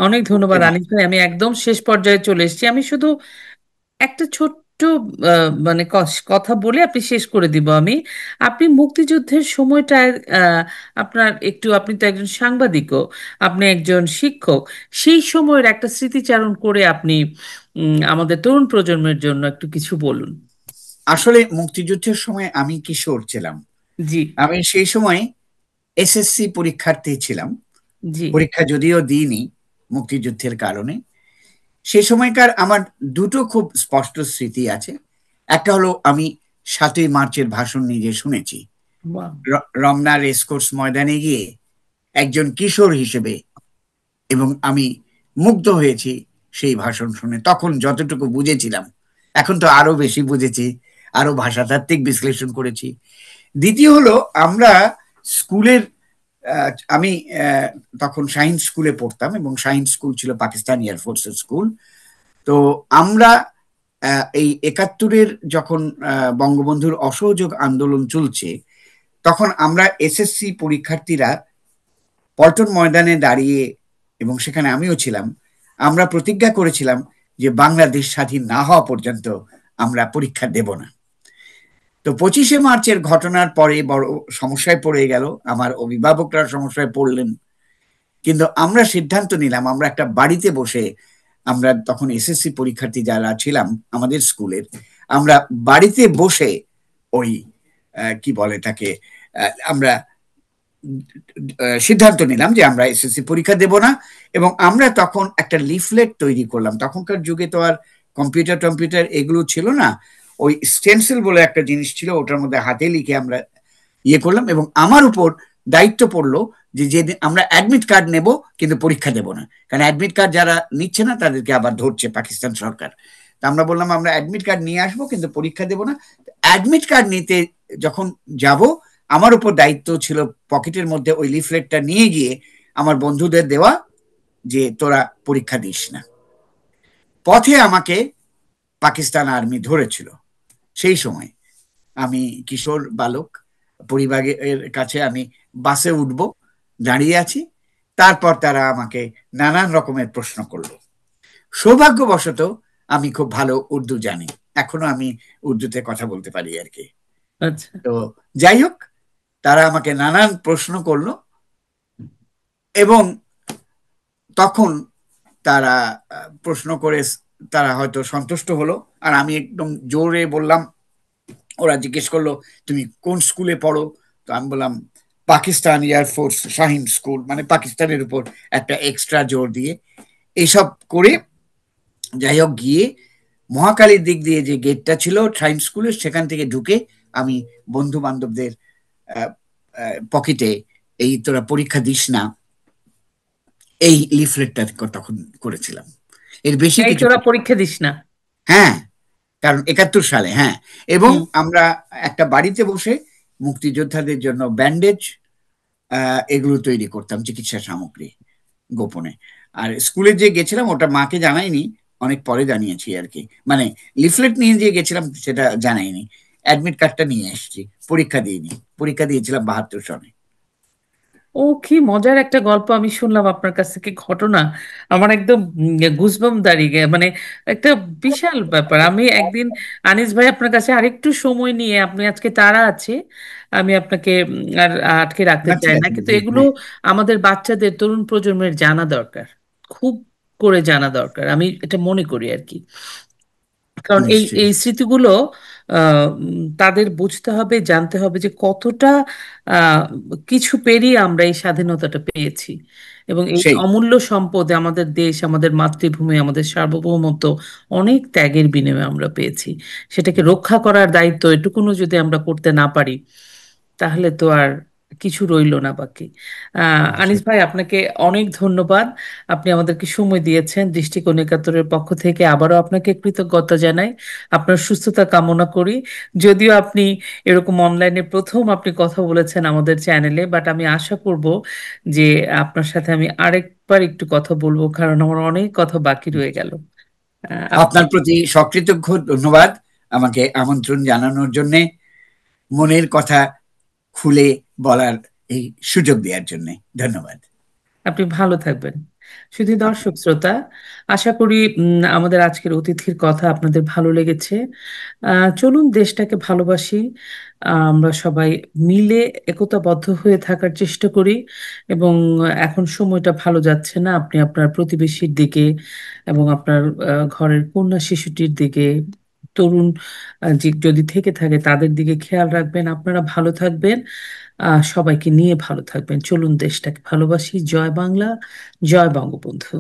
Speaker 1: অনেক
Speaker 2: করতে
Speaker 1: ধন্যবাদ
Speaker 2: নয়।
Speaker 1: আনিস ভাই, আমি একদম শেষ পর্যায়ে চলে এসেছি। আমি শুধু একটা ছোট্ট মানে কথা বলে আপনি শেষ করে দিব আমি। আপনি মুক্তিযুদ্ধের সময়টায় আপনার একটু, আপনি তো একজন সাংবাদিকও, আপনি একজন শিক্ষক, সেই সময়ের একটা স্মৃতিচারণ করে আপনি আমাদের তরুণ প্রজন্মের জন্য একটু কিছু বলুন।
Speaker 2: আসলে মুক্তিযুদ্ধের সময় আমি কিশোর ছিলাম।
Speaker 1: জি।
Speaker 2: আমি সেই সময় এসএসসি পরীক্ষার্থী ছিলাম।
Speaker 1: জি।
Speaker 2: পরীক্ষা যদিও দিইনি মুক্তিযুদ্ধের কারণে। সে সময়কার আমার দুটো খুব স্পষ্ট স্মৃতি আছে। একটা হলো, আমি 7ই মার্চের ভাষণ নিজে শুনেছি
Speaker 1: বাহ।
Speaker 2: রমনা রেসকোর্স ময়দানে গিয়ে একজন কিশোর হিসেবে, এবং আমি মুগ্ধ হয়েছি সেই ভাষণ শুনে। তখন যতটুকু বুঝেছিলাম, এখন তো আরো বেশি বুঝেছি, আরো ভাষাতাত্ত্বিক বিশ্লেষণ করেছি। দ্বিতীয় হলো, আমরা স্কুলের, আমি তখন শাহিন স্কুলে পড়তাম, এবং শাহিন স্কুল ছিল পাকিস্তান এয়ারফোর্সের স্কুল। তো আমরা এই একাত্তরের যখন বঙ্গবন্ধুর অসহযোগ আন্দোলন চলছে, তখন আমরা এসএসসি পরীক্ষার্থীরা পল্টন ময়দানে দাঁড়িয়ে, এবং সেখানে আমিও ছিলাম, আমরা প্রতিজ্ঞা করেছিলাম যে বাংলাদেশ স্বাধীন না হওয়া পর্যন্ত আমরা পরীক্ষা দেব না। তো 25শে মার্চের ঘটনার পরে বড় সমস্যায় পড়ে গেল, আমার অভিভাবকরা সমস্যায় পড়লেন। কিন্তু আমরা সিদ্ধান্ত নিলাম, আমরা একটা বাড়িতে বসে, আমরা তখন এসএসসি পরীক্ষার্থী যারা ছিলাম আমাদের স্কুলের, আমরা বাড়িতে বসে ওই কি বলে তাকে, আমরা সিদ্ধান্ত নিলাম যে আমরা এসএসসি পরীক্ষা দেব না। এবং আমরা তখন একটা লিফলেট তৈরি করলাম। তখনকার যুগে তো আর কম্পিউটার টম্পিউটার এগুলো ছিল না, ওই স্টেন্সিল বলে একটা জিনিস ছিল, ওটার মধ্যে হাতে লিখে আমরা ইয়ে করলাম। এবং আমার উপর দায়িত্ব পড়লো যে যেদিন আমরা অ্যাডমিট কার্ড নেব কিন্তু পরীক্ষা দেব না, কারণ অ্যাডমিট কার্ড যারা নিচ্ছে না তাদেরকে আবার ধরছে পাকিস্তান সরকার। তা আমরা বললাম আমরা অ্যাডমিট কার্ড নিয়ে আসবো কিন্তু পরীক্ষা দেব না। অ্যাডমিট কার্ড নিতে যখন যাব, আমার উপর দায়িত্ব ছিল পকেটের মধ্যে ওই লিফলেটটা নিয়ে গিয়ে আমার বন্ধুদের দেওয়া, যে তোরা পরীক্ষা দিস না। পথে আমাকে পাকিস্তান আর্মি ধরেছিল। সেই সময় আমি কিশোর বালক, পরিবারের কাছে আমি বাসে উঠবো, দাঁড়িয়ে আছি। তারপর তারা আমাকে নানান রকমের প্রশ্ন করলো। সৌভাগ্যবশত আমি খুব ভালো উর্দু জানি, এখনো আমি উর্দুতে কথা বলতে পারি আর কি।
Speaker 1: আচ্ছা।
Speaker 2: তো যাই হোক, তারা আমাকে নানান প্রশ্ন করলো, এবং তখন তারা প্রশ্ন করে তারা হয়তো সন্তুষ্ট হলো। আর আমি একদম জোরে বললাম, ওরা জিজ্ঞেস করলো তুমি কোন স্কুলে পড়ো? তো আমি বললাম পাকিস্তান এয়ারফোর্স শাহিন স্কুল, মানে পাকিস্তানের উপর একটা এক্সট্রা জোর দিয়ে। এইসব করে যাই হোক গিয়ে মহাকালীর দিক দিয়ে যে গেটটা ছিল শাহিন স্কুলের, সেখান থেকে ঢুকে আমি বন্ধু বান্ধবদের পকেটে এই তোরা পরীক্ষা দিস না এই লিফলেটটা তখন করেছিলাম। এর বেশি
Speaker 1: এই
Speaker 2: কিছু
Speaker 1: তোরা
Speaker 2: কিছু
Speaker 1: পরীক্ষা দিস না।
Speaker 2: হ্যাঁ, কারণ 71 সালে, হ্যাঁ। এবং
Speaker 1: হুম।
Speaker 2: আমরা একটা বাড়িতে বসে মুক্তিযোদ্ধাদের জন্য ব্যান্ডেজ এগুলো তৈরি করতাম, চিকিৎসা সামগ্রী, গোপনে। আর স্কুলে যে গেছিলাম ওটা মাকে জানাইনি, অনেক পরে জানিয়েছি আর কি। মানে লিফলেট নিয়ে যে গেছিলাম সেটা জানাইনি, অ্যাডমিট কার্ডটা নিয়ে এসেছি, পরীক্ষা দিইনি। পরীক্ষা দিয়েছিলাম 72 সনে।
Speaker 1: ও, কি মজার একটা গল্প আমি শুনলাম আপনার কাছ থেকে, ঘটনা আমার একদম গুজবাম দাঁড়িয়ে মানে একটা বিশাল ব্যাপার। আমি একদিন আনিস ভাই আপনার কাছে আরেকটু সময় নিয়ে, আপনি আজকে তাড়া আছে, আমি আপনাকে আর আটকে রাখতে
Speaker 2: না ঠিক
Speaker 1: চাই না,
Speaker 2: আছে,
Speaker 1: কিন্তু
Speaker 2: জি
Speaker 1: এগুলো
Speaker 2: হ্যাঁ,
Speaker 1: আমাদের বাচ্চাদের, তরুণ প্রজন্মের জানা দরকার, খুব করে জানা দরকার, আমি এটা মনে করি আর কি। কারণ এই
Speaker 2: নিশ্চয়ই।
Speaker 1: এই স্মৃতিগুলো তাদের বুঝতে হবে, জানতে হবে যে কতটা আহ, কিছু পেরিয়ে আমরা এই স্বাধীনতাটা পেয়েছি, এবং এই
Speaker 2: সেই
Speaker 1: অমূল্য সম্পদ আমাদের দেশ, আমাদের মাতৃভূমি, আমাদের সার্বভৌমত্ব অনেক ত্যাগের বিনিময়ে আমরা পেয়েছি। সেটাকে রক্ষা করার দায়িত্ব এটুকুনও যদি আমরা করতে না পারি, তাহলে তো আর কিছু রইলো না বাকি। আনিস ভাই, আপনাকে অনেক ধন্যবাদ। আপনি আমাদেরকে সময় দিয়েছেন। দৃষ্টিকোণ একাত্তরের পক্ষ থেকে আবারও আপনাকে কৃতজ্ঞতা জানাই, আপনার সুস্থতা কামনা করি। যদিও আপনি এরকম অনলাইনে প্রথম আপনি কথা বলেছেন আমাদের চ্যানেলে, বাট আমি আশা করব যে আপনার সাথে আমি আরেকবার একটু কথা বলবো, কারণ আমার অনেক কথা বাকি রয়ে গেল। আপনি
Speaker 2: আপনার প্রতি সকৃতজ্ঞ, ধন্যবাদ আমাকে আমন্ত্রণ জানানোর জন্য, মনের কথা খুলে বলার এই সুযোগ দেওয়ার জন্য ধন্যবাদ।
Speaker 1: আপনি ভালো থাকবেন। শুধু
Speaker 2: আপনি
Speaker 1: দর্শক শ্রোতা, আশা করি আমাদের আজকের অতিথির কথা আপনাদের ভালো লেগেছে। চলুন দেশটাকে ভালোবাসি, আমরা সবাই মিলে একতাবদ্ধ হয়ে থাকার চেষ্টা করি। এবং এখন সময়টা ভালো যাচ্ছে না, আপনি আপনার প্রতিবেশীর দিকে এবং আপনার ঘরের কন্যা শিশুটির দিকে, তরুণ যদি থেকে থাকে তাদের দিকে খেয়াল রাখবেন। আপনারা ভালো থাকবেন, সবাইকে নিয়ে ভালো থাকবেন। চলুন দেশটাকে ভালোবাসি। জয় বাংলা, জয় বঙ্গবন্ধু।